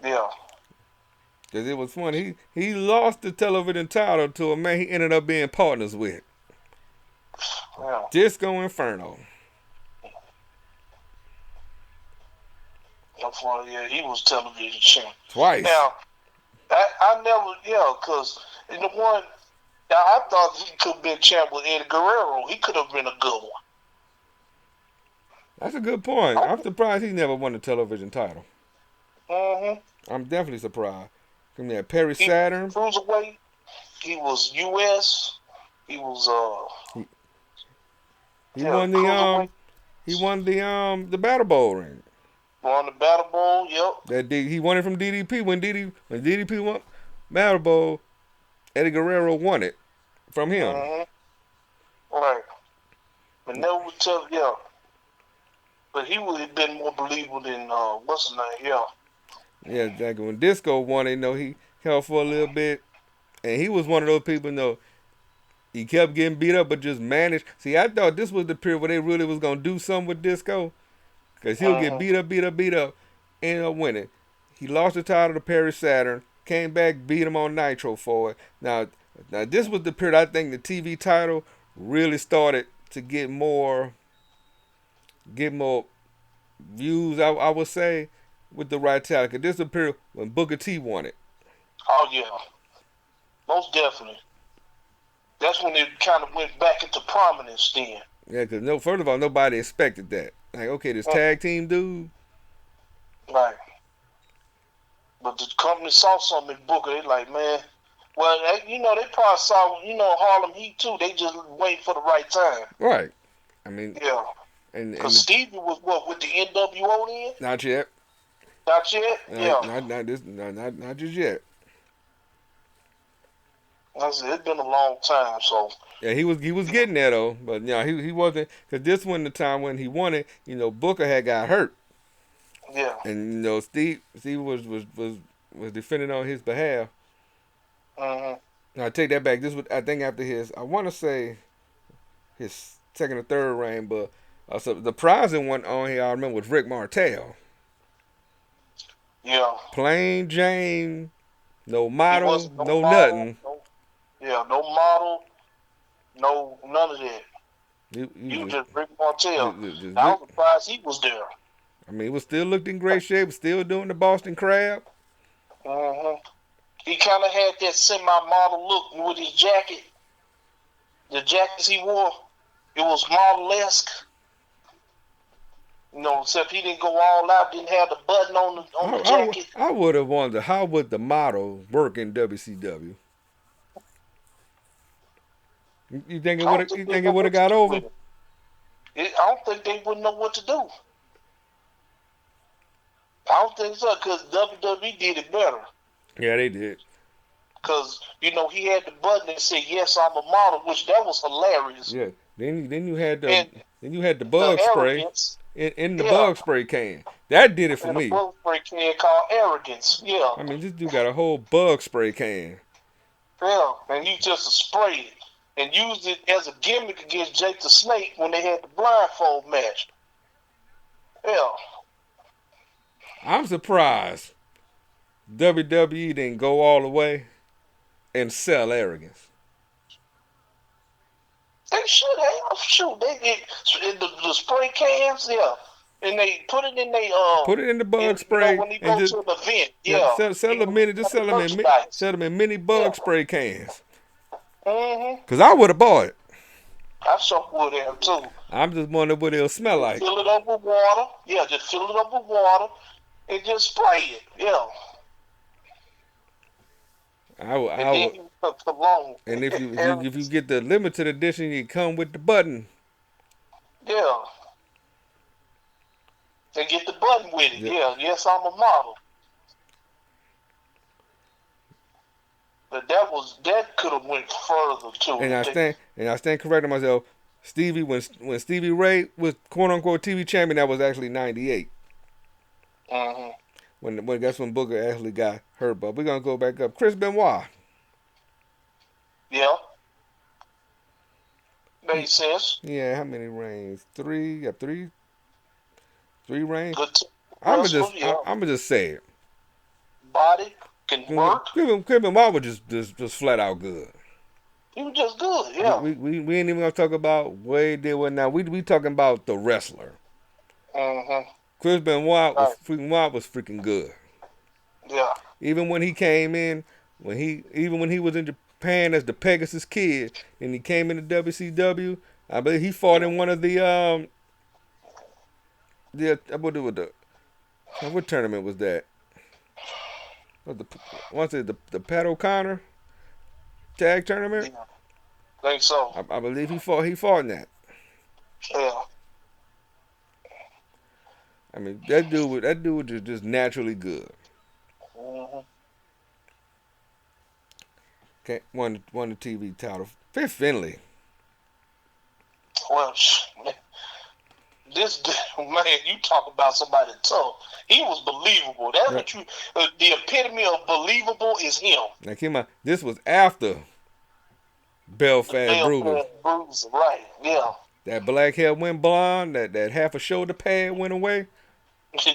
yeah, Cause it was funny. He lost the television title to a man he ended up being partners with, yeah. Disco Inferno. That's why, yeah, he was television champ. Twice. Now, I never, yeah, because in the one, I thought he could have been champ with Eddie Guerrero. He could have been a good one. That's a good point. I'm surprised he never won the television title. Mm-hmm. I'm definitely surprised. From that Perry He Saturn. cruiserweight. He was U.S. He was He won the cruiserweight. the Battle Bowl ring. Won the Battle Bowl. Yep. He won it from DDP when DDP won Battle Bowl. Eddie Guerrero won it from him. Mm-hmm. Right. But never would tell. Yeah. But he would have been more believable than what's his name? Yeah. Yeah, exactly. When Disco won it, he held for a little bit, and he was one of those people. He kept getting beat up, but just managed. See, I thought this was the period where they really was gonna do something with Disco, cause he'll get beat up, end up winning. He lost the title to Perry Saturn, came back, beat him on Nitro for it. Now this was the period I think the TV title really started to get more views. I would say with the right talent. Cause this is the period when Booker T won it. Oh yeah. Most definitely. That's when it kind of went back into prominence then. Yeah, because first of all, nobody expected that. Like, okay, this tag team dude. Right. But the company saw something in Booker. They like, man, well, they probably saw, Harlem Heat too. They just wait for the right time. Right. I mean. Yeah. And because Stevie was with the NWO then? Not yet. Not yet? Yeah. Not just yet. I said, it's been a long time, so. Yeah, he was getting there though, but he wasn't, because this one the time when he won it, Booker had got hurt. Yeah. And Steve was defending on his behalf. Now I take that back. This was, I think, after I want to say his second or third reign, but so the prizing one on here I remember was Rick Martel. Yeah. Plain Jane, no motto, no nothing. Yeah, no model, no none of that. He You was just Rick Martel. just I look. was surprised he was there. I mean, he was still looked in great shape. Still doing the Boston Crab. hmm He kind of had that semi-model look with his jacket. The jackets he wore, it was model-esque. Except he didn't go all out. Didn't have the button on the jacket. I would have wondered how would the model work in WCW. You think it I would don't have? think You they think it know would have what to got do over? with it. I don't think they would know what to do. I don't think so, because WWE did it better. Yeah, they did. Because, he had the button that said, yes, I'm a model, which that was hilarious. Yeah. Then you had And the the bug spray arrogance. in the Yeah. bug spray can. That did it for And the me. bug spray can called arrogance. Yeah. I mean, this dude got a whole bug spray can. Yeah. And he just sprayed it. And used it as a gimmick against Jake the Snake when they had the blindfold match. Yeah. I'm surprised WWE didn't go all the way and sell arrogance. They should have. Shoot, they did the spray cans, yeah. And they put it in Put it in the bug spray when you and go just to an event, yeah, yeah. sell them mini, just sell them merchandise. in mini bug Yeah. spray cans. Mm-hmm. Cause I would have bought it. I sure would have too. I'm just wondering what it'll smell like. Fill it up with water. Yeah, just fill it up with water and just spray it. Yeah. I would. And if you get the limited edition, you come with the button. Yeah. And get the button with it. Yeah. Yes, I'm a model. But that could have went further too. And I stand correcting myself. Stevie, when Stevie Ray was quote unquote TV champion, that was actually '98. Mm-hmm. When that's when Booker actually got hurt. But we're gonna go back up. Chris Benoit. Yeah. Makes sense. Yeah, how many reigns? 3. Got 3 reigns. Good. I'm gonna just say it. Body can work. Chris Benoit was just flat out good. He was just good. Yeah. We ain't even gonna talk about what he did what now. We talking about the wrestler. Mm-hmm. Chris Benoit was freaking good. Yeah. Even when he came in, when he was in Japan as the Pegasus Kid, and he came into WCW, I believe he fought in one of the what tournament was that? Was it the Pat O'Connor tag tournament? Yeah. Think so. I believe he fought in that. Yeah. I mean that dude was just naturally good. Mm-hmm. Okay, won the TV title. Fifth Finlay. Well, this man, you talk about somebody tough. He was believable. That's what you. The epitome of believable is him. Now keep in mind, this was after Belfast Bruiser. Right? Yeah. That black hair went blonde. That half a shoulder pad went away.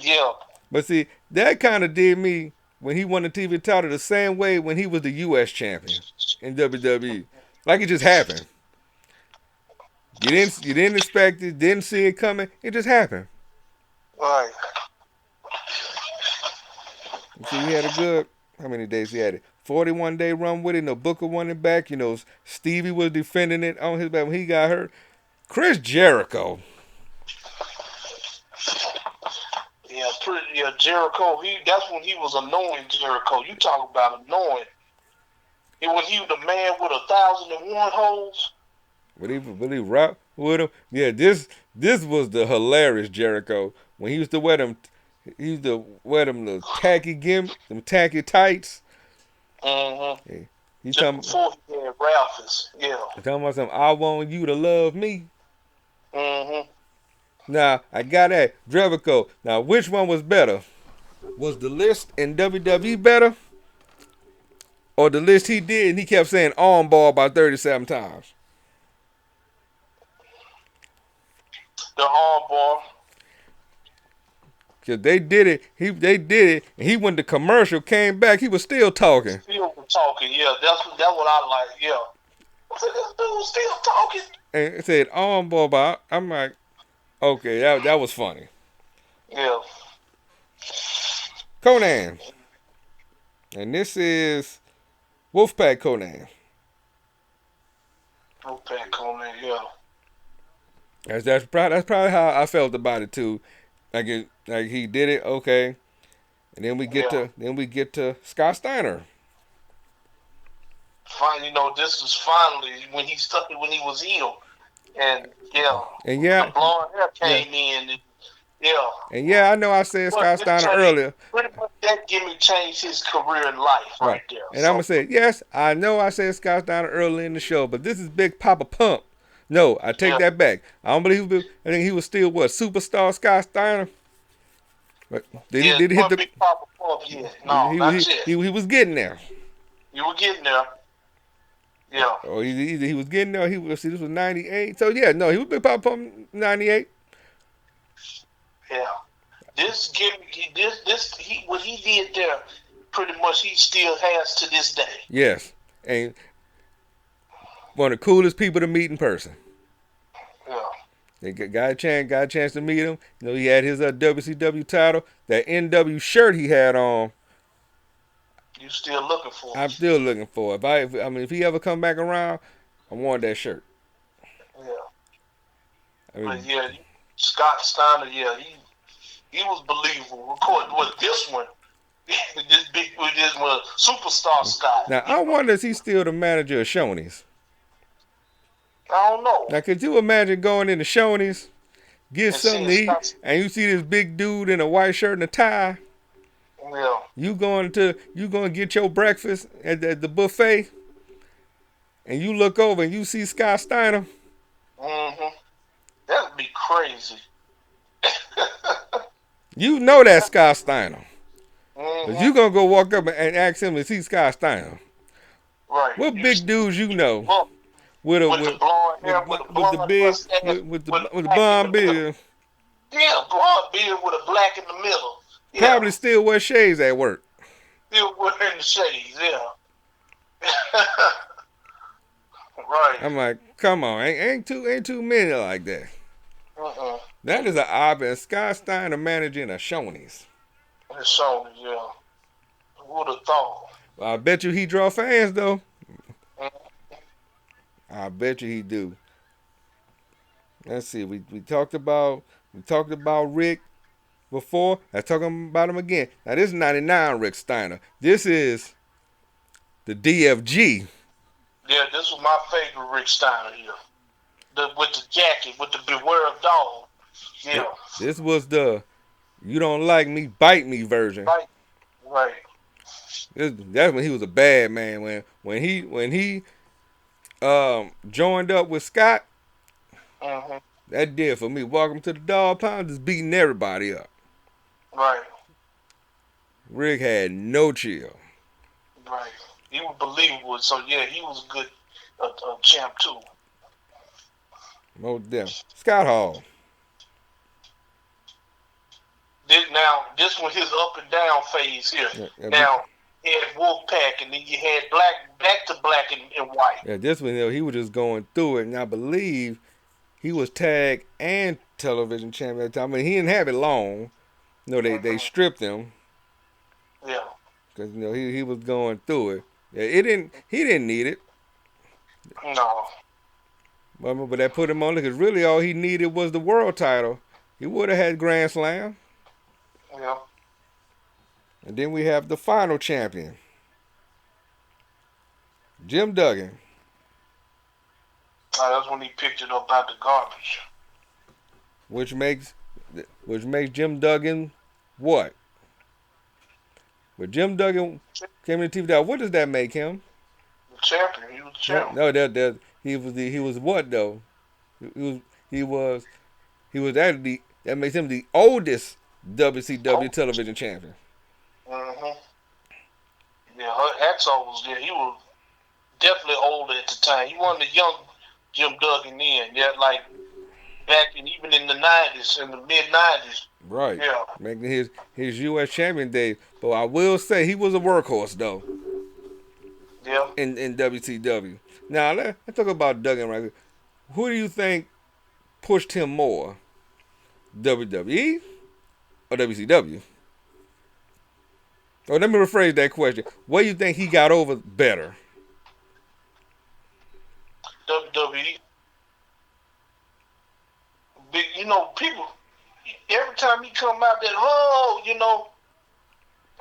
Yeah. But see, that kind of did me when he won the TV title the same way when he was the U.S. champion in WWE. Like it just happened. You didn't expect it, didn't see it coming. It just happened. Right. See, he had a good, how many days he had it? 41-day run with it. No Booker won it back. Stevie was defending it on his back when he got hurt. Chris Jericho. Yeah, Jericho. That's when he was annoying Jericho. You talk about annoying. And when he was the man with 1,001 holes. Would he rap with him? Yeah, this was the hilarious Jericho when he used to wear them. He used to wear them little tacky them tacky tights. Mm-hmm. Yeah. Just before he had Ralphus. Yeah. He talking about something. I want you to love me. Mm-hmm. Now I got that Jericho. Now which one was better? Was the list in WWE better, or the list he did and he kept saying armbar about 37 times? The armbar. Cause they did it. They did it, and he went to commercial, came back, he was still talking. Still talking. Yeah, that's what I like. Yeah. I said, this dude still talking. And it said on Boba. I'm like, okay, that was funny. Yeah. Conan. And this is Wolfpack Conan. Okay, Conan. Yeah. That's probably how I felt about it too. Like he did it, okay. And then we get Yeah. to Scott Steiner. Fine. This is finally when when he was ill, and yeah, And the blonde hair came in. And, yeah. And yeah, I know I said But Scott Steiner earlier. pretty much that gimmick changed his career in life right there. And I'm gonna say, yes, I know I said Scott Steiner early in the show, but this is Big Papa Pump. No, I take that back. I don't believe I think he was still superstar Scott Steiner. But did he hit the Big Papa Pump? Yeah, no, that's it. He was getting there. You were getting there. Yeah. Or he was getting there. This was '98. So yeah, no, he was Big Papa Pump '98. Yeah. This gimmick, what he did there, pretty much he still has to this day. Yes, and one of the coolest people to meet in person. Yeah. They got a chance to meet him. He had his WCW title, that NW shirt he had on. You still looking for it? I'm still looking for it. If he ever come back around, I want that shirt. Yeah. But yeah, Scott Steiner, yeah, he was believable. Recording with this one, this one, superstar Scott. Now I wonder if he's still the manager of Shoney's. I don't know. Now could you imagine going into Shoney's, get something to eat, and you see this big dude in a white shirt and a tie? Yeah. You going to get your breakfast at the buffet, and you look over and you see Scott Steiner. Mm-hmm. That'd be crazy. You know that's Scott Steiner. Mm-hmm. But you gonna go walk up and ask him to see Scott Steiner. Right. What big dudes you know? With the blonde hair, with the blonde beard. Yeah, blonde beard with a black in the middle. Yeah. Probably still wear shades at work. Still wearing the shades, yeah. Right. I'm like, come on, ain't too many like that. That is an obvious Scott Steiner managing a Shoney's. It's Shoney's, yeah. Who would have thought? Well, I bet you he draw fans though. I bet you he do. Let's see. We talked about Rick before. Let's talk about him again. Now this is '99 Rick Steiner. This is the DFG. Yeah, this was my favorite Rick Steiner here. With the jacket, with the Beware of Dog. Yeah. This was the "You don't like me, bite me" version. Right. That's when he was a bad man. When he joined up with Scott. Mm-hmm. That did for me. Welcome to the Dog Pound, just beating everybody up. Right. Rick had no chill. Right. He was believable. So yeah, he was a good champ too. Most definitely. Scott Hall. This was his up and down phase here. Now he had Wolfpack, and then you had back to black and white. Yeah, this one he was just going through it, and I believe he was tag and television champion at the time. I mean, he didn't have it long. They stripped him. Yeah. Because he was going through it. Yeah, he didn't need it. No. But that put him on it because really all he needed was the world title. He would have had Grand Slam. Yeah. And then we have the final champion, Jim Duggan. That's when he picked it up out the garbage. Which makes Jim Duggan what? But Jim Duggan came in the TV. What does that make him? The champion. He was the champion. No, he was what though? He was actually that makes him the oldest WCW television champion. Mm-hmm. Yeah, Hacksaw was there. He was definitely older at the time. He wasn't the young Jim Duggan then. Yeah, like back even in the 90s, in the mid 90s. Right. Yeah. Making his U.S. champion days. But I will say he was a workhorse though. Yeah. in WCW. Now let's talk about Duggan right here. Who do you think pushed him more, WWE or WCW? Or let me rephrase that question. What do you think he got over better? WWE. People every time he come out there,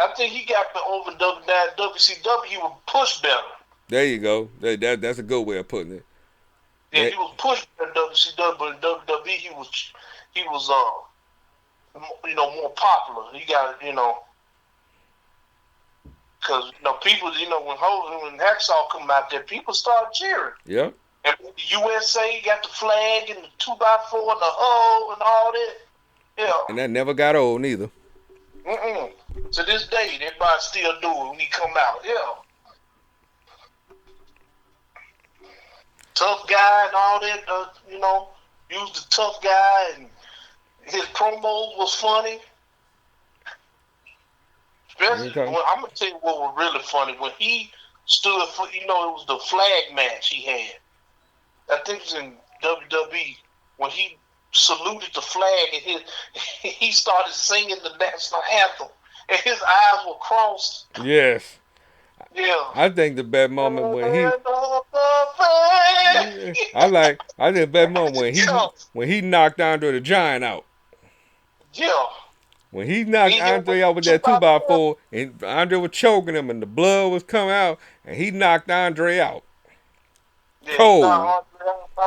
I think he got over WCW. He would push better. There you go. That's a good way of putting it. Yeah, he was pushed better WCW, but in WWE he was more popular. He got because people when Hacksaw come out there, people start cheering. Yeah. And the USA got the flag and the 2x4 and the hoe and all that. Yeah. And that never got old neither. To this day, everybody still do it when he come out. Yeah. Tough guy and all that. He was the tough guy and his promos was funny. Especially when, I'm gonna tell you what was really funny when he stood for. It was the flag match he had. I think it was in WWE when he saluted the flag and he started singing the national anthem and his eyes were crossed. Yes. Yeah. I think the best moment when he. I think the best moment when he knocked Andre the Giant out. Yeah. When he knocked Andre out with that 2x4 and Andre was choking him and the blood was coming out and he knocked Andre out. Yeah, cold. I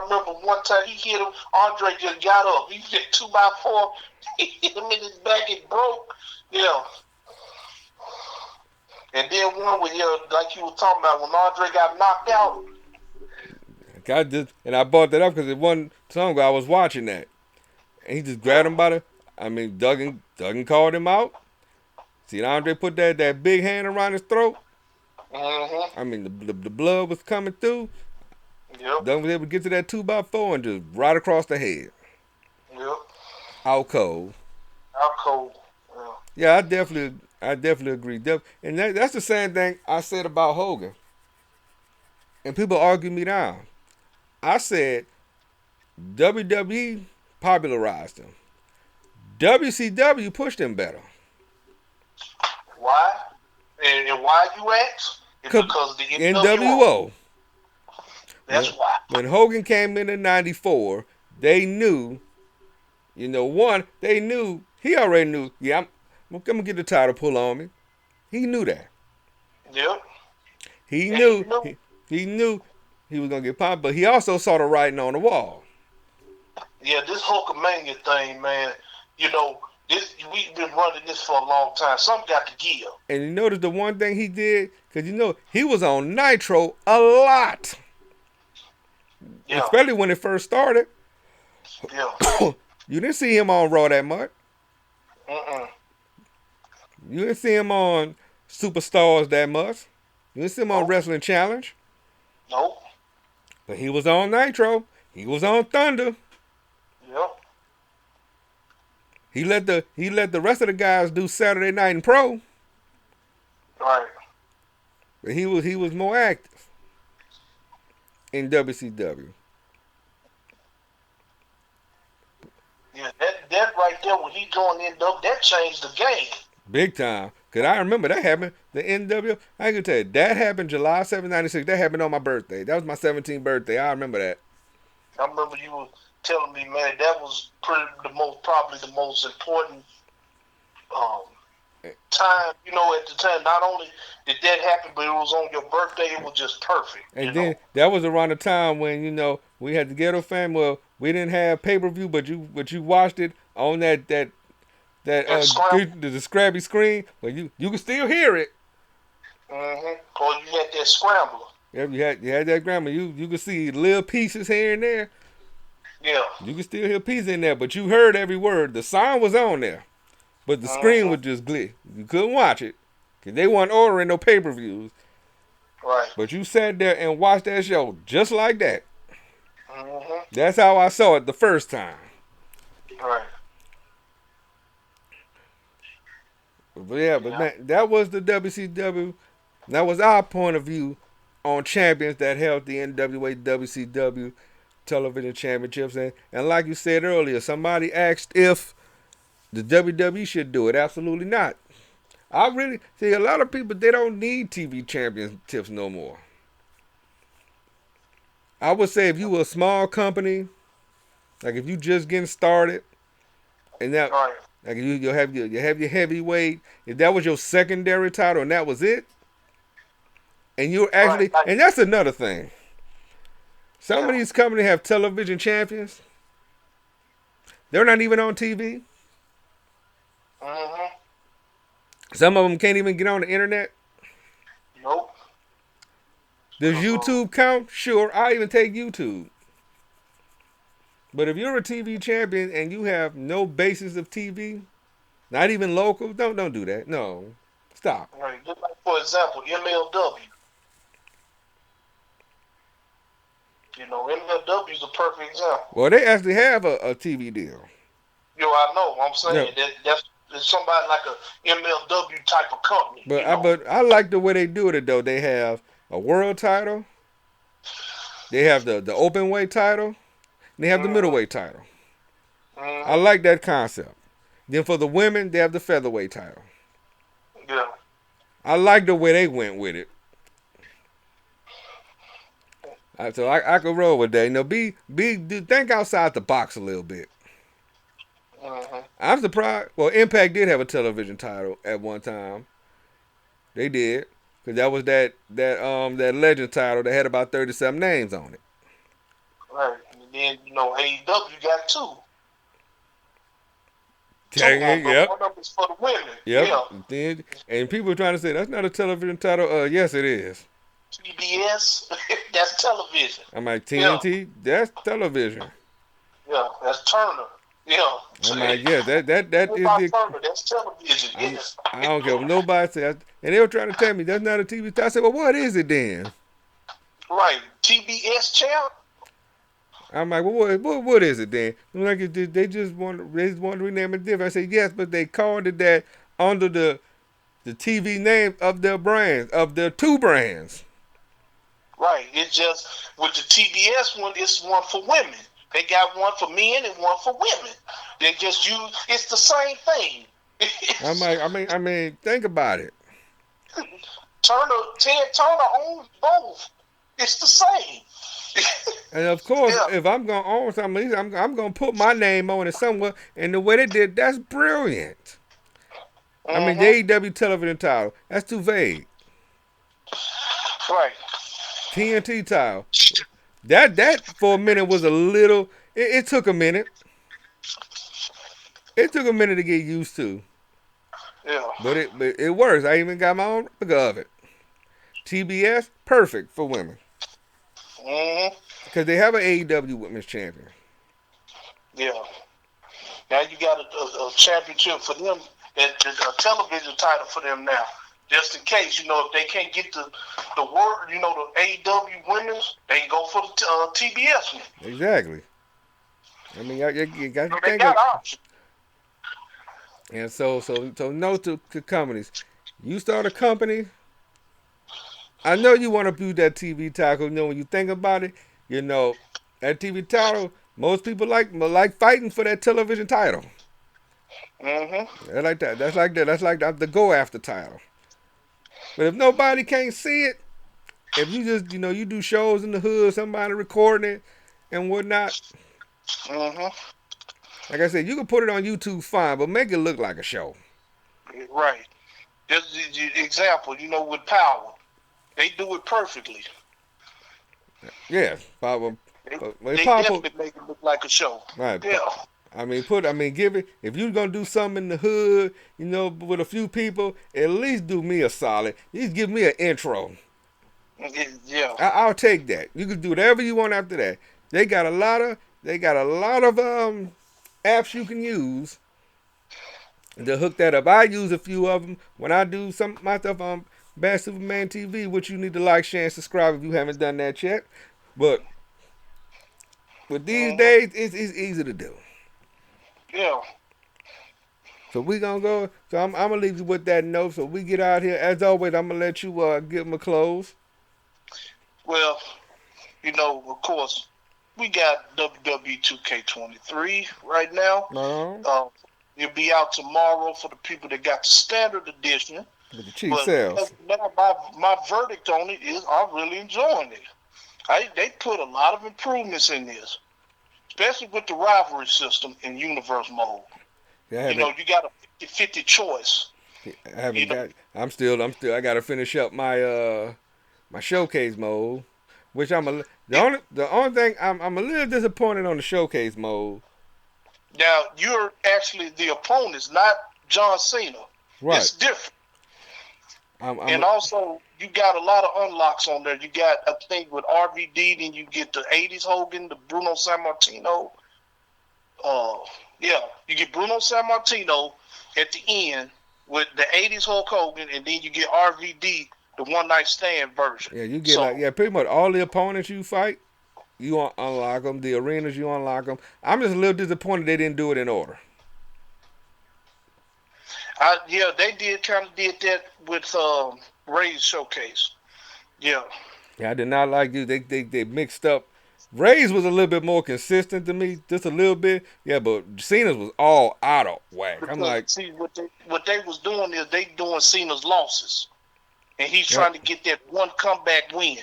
remember one time he hit him. Andre just got up. He hit 2x4. He hit him in his back. It broke. Yeah. And then one with like you were talking about, when Andre got knocked out. I brought that up because it wasn't so long ago I was watching that. And he just grabbed him by the. Duggan called him out. See, Andre put that big hand around his throat. Mm-hmm. The blood was coming through. Yep. Duggan was able to get to that 2x4 and just right across the head. Yep. Out cold. Yeah, I definitely agree. And that's the same thing I said about Hogan. And people argue me down. I said WWE popularized him. WCW pushed him better. Why? And why you ask? It's because of the NWO. That's why. When Hogan came in 94, they knew, he already knew, I'm going to get the title pull on me. He knew that. Yep. He knew he was going to get popped, but he also saw the writing on the wall. Yeah, this Hulkamania thing, man, we've been running this for a long time. Something got to give. And you notice the one thing he did, because he was on Nitro a lot. Yeah. Especially when it first started. Yeah. You didn't see him on Raw that much. You didn't see him on Superstars that much. You didn't see him on Wrestling Challenge. Nope. But he was on Nitro. He was on Thunder. Yep. He let the rest of the guys do Saturday Night in Pro. Right. But he was more active in WCW. Yeah, that right there when he joined NWO, that changed the game. Big time. Because I remember that happened. The NWO, I can tell you, that happened July 7th, 96. That happened on my birthday. That was my 17th birthday. I remember that. I remember you were telling me, man, that was probably the most important time, at the time. Not only did that happen, but it was on your birthday. It was just perfect. And then that was around the time when, we had the Ghetto Fam. Well, we didn't have pay-per-view, but you watched it on the scrabby screen. Well, you could still hear it. Mm-hmm. Or you had that scrambler. Yeah, you had that scrambler. You could see little pieces here and there. Yeah. You could still hear pieces in there, but you heard every word. The sound was on there, but the screen was just glitch. You couldn't watch it because they weren't ordering no pay-per-views. Right. But you sat there and watched that show just like that. Mm-hmm. That's how I saw it the first time. Right. But man, that was the WCW. That was our point of view on champions that held the NWA WCW television championships. And like you said earlier, somebody asked if the WWE should do it. Absolutely not. I really see a lot of people, they don't need TV championships no more. I would say if you were a small company, like if you just getting started, and that Right. like you have your heavyweight, if that was your secondary title and that was it, and you're Right. actually, and that's another thing. Some of Yeah. these companies have television champions. They're not even on TV. Mm-hmm. Some of them can't even get on the internet. Nope. Does Uh-huh. YouTube count? Sure, I even take YouTube. But if you're a TV champion and you have no basis of TV, not even local, don't do that. No, stop. Right. Just like, for example, MLW. MLW is a perfect example. Well, they actually have a TV deal. I know. I'm Yeah, saying that's somebody like a MLW type of company. but I like the way they do it though. They have a world title, they have the open weight title, and they have the Mm-hmm. middleweight title. I Mm-hmm. like that concept. Then for the women, they have the featherweight title. Yeah. I like the way they went with it. So I could roll with that. Think outside the box a little bit. Mm-hmm. I'm surprised. Well, Impact did have a television title at one time. They did, because that was that legend title that had about 37 names on it. Right. And then AEW got two. Two Dang of it, them. yep, One of them is for the women. yep. Yeah. And people are trying to say that's not a television title. Yes, it is. TBS. That's television. I'm like Yeah. TNT. That's television. Yeah. That's Turner. Yeah. I'm like, yeah, that What is about the. Turner? That's television. I'm, Yes. I don't care what nobody says. And they were trying to tell me that's not a TV title. I said, well, what is it then? Right. TBS champ. I'm like, well, what is it then? I'm like, they just want to rename it different. I said, yes, but they called it that under the TV name of their brands, of their two brands. Right. It's just with the TBS one, it's one for women. They got one for men and one for women. They just use it's the same thing. I'm like, I mean, think about it. Ted Turner owns both. It's the same. And of course, Yeah. if I'm gonna own something, I'm gonna put my name on it somewhere. And the way they did, that's brilliant. I mean, the Mm-hmm. AEW television title, that's too vague. Right. TNT title, that for a minute was a little. It took a minute. It took a minute to get used to, Yeah. but it works. I even got my own replica of it. TBS, perfect for women Mm-hmm. because they have an AEW Women's Champion. Yeah. Now you got a championship for them, and a television title for them now. Just in case, if they can't get the word, the AEW winners, they can go for the TBS one. Exactly. I mean, you got to They think got of. options. And so note to companies. You start a company. I know you want to do that TV title. When you think about it, that TV title. Most people like fighting for that television title. Mm-hmm. They like that. That's like that. That's like the go after title. But if nobody can't see it, if you just you do shows in the hood, somebody recording it and whatnot. Mm-hmm. Like I said, you can put it on YouTube fine, but make it look like a show. Right. Just the example, with Power, they do it perfectly. Yeah, Papa. They, When they Papa, definitely make it look like a show. right? Yeah. Give it. If you're gonna do something in the hood, with a few people, at least do me a solid. At least give me an intro. Yeah. I'll take that. You can do whatever you want after that. They got a lot of apps you can use to hook that up. I use a few of them when I do some of my stuff on Bad Superman TV, which you need to like, share, and subscribe if you haven't done that yet. But with these Mm-hmm. days, it's easy to do. Yeah. So we gonna go. So I'm gonna leave you with that note. So we get out here. As always, I'm gonna let you give them a close. Well, of course, we got WWE 2K23 right now. No, Uh, it'll be out tomorrow for the people that got the standard edition. with the cheap But as sales. of now, my verdict on it is I'm really enjoying it. They put a lot of improvements in this, especially with the rivalry system in universe mode. Yeah, I haven't. You got a 50-50 choice. I haven't You know, got. I'm still. I got to finish up my showcase mode, which the only thing I'm a little disappointed on the showcase mode. now you're actually the opponents, not John Cena. Right. It's different. I'm And also, you got a lot of unlocks on there. You got a thing with RVD, then you get the 80s Hogan, the Bruno Sammartino. Uh, yeah, you get Bruno Sammartino at the end with the 80s Hulk Hogan, and then you get RVD, the one night stand version. Yeah, you get like So, yeah, pretty much all the opponents you fight, you unlock them. The arenas you unlock them. I'm just a little disappointed they didn't do it in order. they did that with Ray's showcase. Yeah, Yeah, I did not like you. They mixed up. Ray's was a little bit more consistent to me, just a little bit. Yeah, but Cena's was all out of whack. I'm because like, see what they was doing is they doing Cena's losses, and he's yep. trying to get that one comeback win.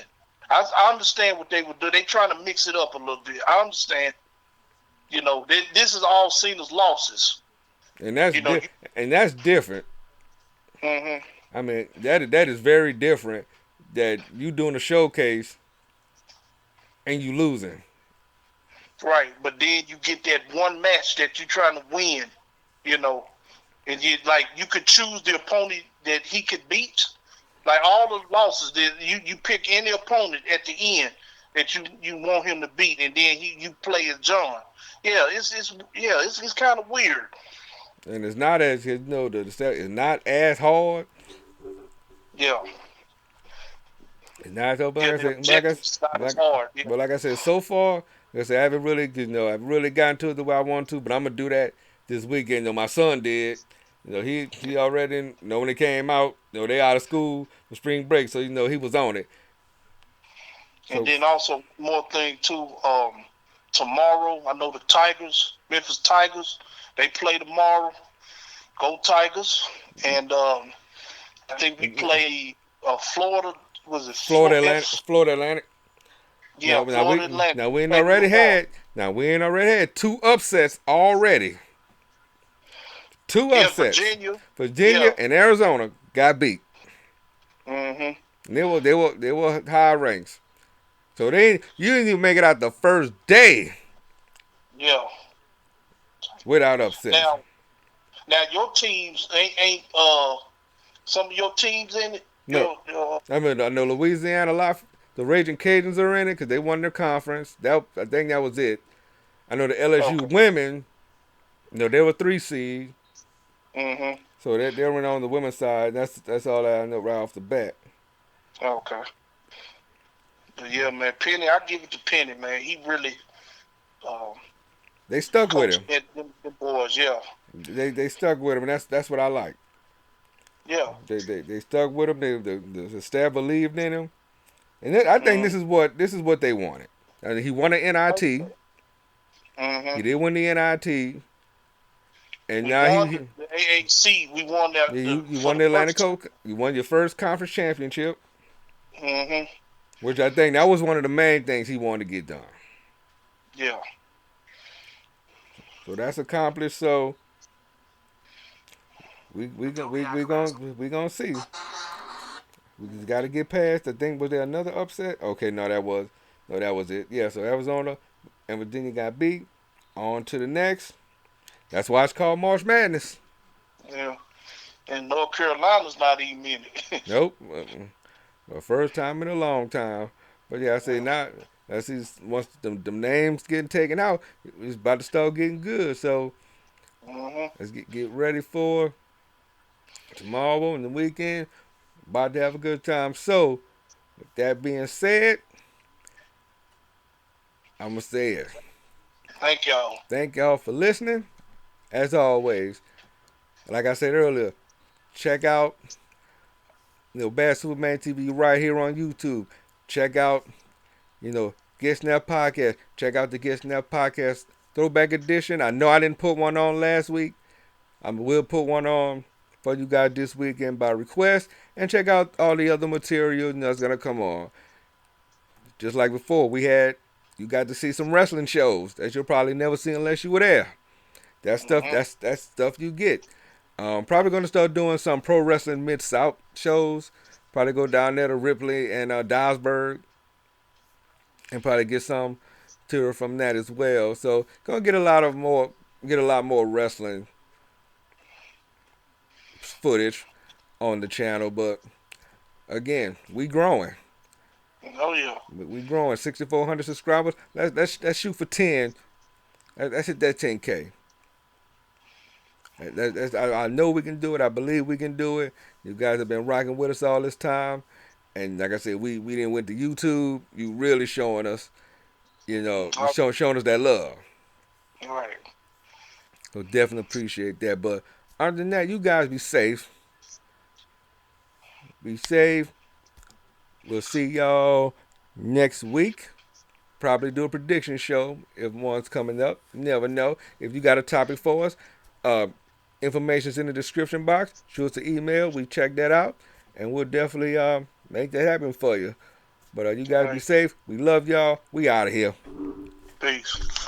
I understand what they would do. They trying to mix it up a little bit. I understand. This is all Cena's losses. and that's You know, you, and that's different. hmm I mean, that is very different. That you doing a showcase and you losing. right. But then you get that one match that you're trying to win. You know, and you could choose the opponent that he could beat. Like all the losses, that you pick any opponent at the end that you want him to beat, and then you play as John. Yeah, it's kind of weird. And it's not as it's not as hard. Yeah, It's not so yeah, like I the said, like I, objective's not as like, hard. Yeah. but like I said, so far, like I said, I haven't really, I've really gotten to it the way I want to. But I'm gonna do that this weekend. My son did. He already, when it came out, they out of school for spring break, so he was on it. And So then also more thing too. Tomorrow, I know the Tigers, Memphis Tigers, they play tomorrow. Go Tigers! And I think we play Florida. Was it Florida Florida? Atlantic, Florida Atlantic. Yeah, Florida Atlantic. Now we ain't Play already tomorrow. had two upsets already. Two Yeah, upsets. Virginia. Virginia Yeah. and Arizona got beat. Mhm. And they were high ranks. So you didn't even make it out the first day Yeah. without upsets. Now your teams ain't some of your teams in it. No, I know Louisiana. The Raging Cajuns are in it because they won their conference. I think that was it. I know the LSU Okay. women. They were 3 seed, Mhm. so they went on the women's side. That's all I know right off the bat. Okay. But yeah, man, Penny, I give it to Penny, man. He really um, They stuck with coached him. them boys. Yeah. They stuck with him, and that's what I like. Yeah. They stuck with him. The staff believed in him, and I think Mhm. this is what they wanted. He won an NIT. He Mhm. did win the NIT, and We now won the AAC. We won that you for won the the Atlantic first. Coast. You won your first conference championship, Mhm. which I think that was one of the main things he wanted to get done. Yeah. So that's accomplished. So we gonna see. We just got to get past. I think was there another upset? Okay, no, that was it. Yeah, so Arizona and Virginia got beat. On to the next. That's why it's called March Madness. Yeah. And North Carolina's not even in it. Nope, well, first time in a long time. But yeah, I say Yeah. not. I see once them names getting taken out, it's about to start getting good. So Mhm. let's get ready for tomorrow and the weekend. About to have a good time. So with that being said, I'm gonna say it. Thank y'all. Thank y'all for listening. As always, like I said earlier, check out Bad Superman TV right here on YouTube. Check out You know, Get Snap Podcast. Check out the Get Snap Podcast Throwback Edition. I know I didn't put one on last week. I will put one on for you guys this weekend by request. And check out all the other material that's going to come on. Just like before, you got to see some wrestling shows that you'll probably never see unless you were there. That stuff, Mm-hmm. that's stuff you get. Probably gonna start doing some pro wrestling mid south shows. Probably go down there to Ripley and Dyersburg and probably get some tour from that as well. So gonna get a lot more wrestling footage on the channel. But again, we growing. Oh yeah. We growing. 6,400 subscribers. Let's shoot for 10. Let's hit that 10K. I know we can do it. I believe we can do it. You guys have been rocking with us all this time. And like I said, we didn't went to YouTube. You really showing us, you showing us that love. Right. So definitely appreciate that. But other than that, you guys be safe. Be safe. We'll see y'all next week. Probably do a prediction show if one's coming up. Never know. If you got a topic for us, uh, information's in the description box. Shoot us an email. We check that out, and we'll definitely make that happen for you. But you guys be Right. safe. We love y'all. We out of here. Peace.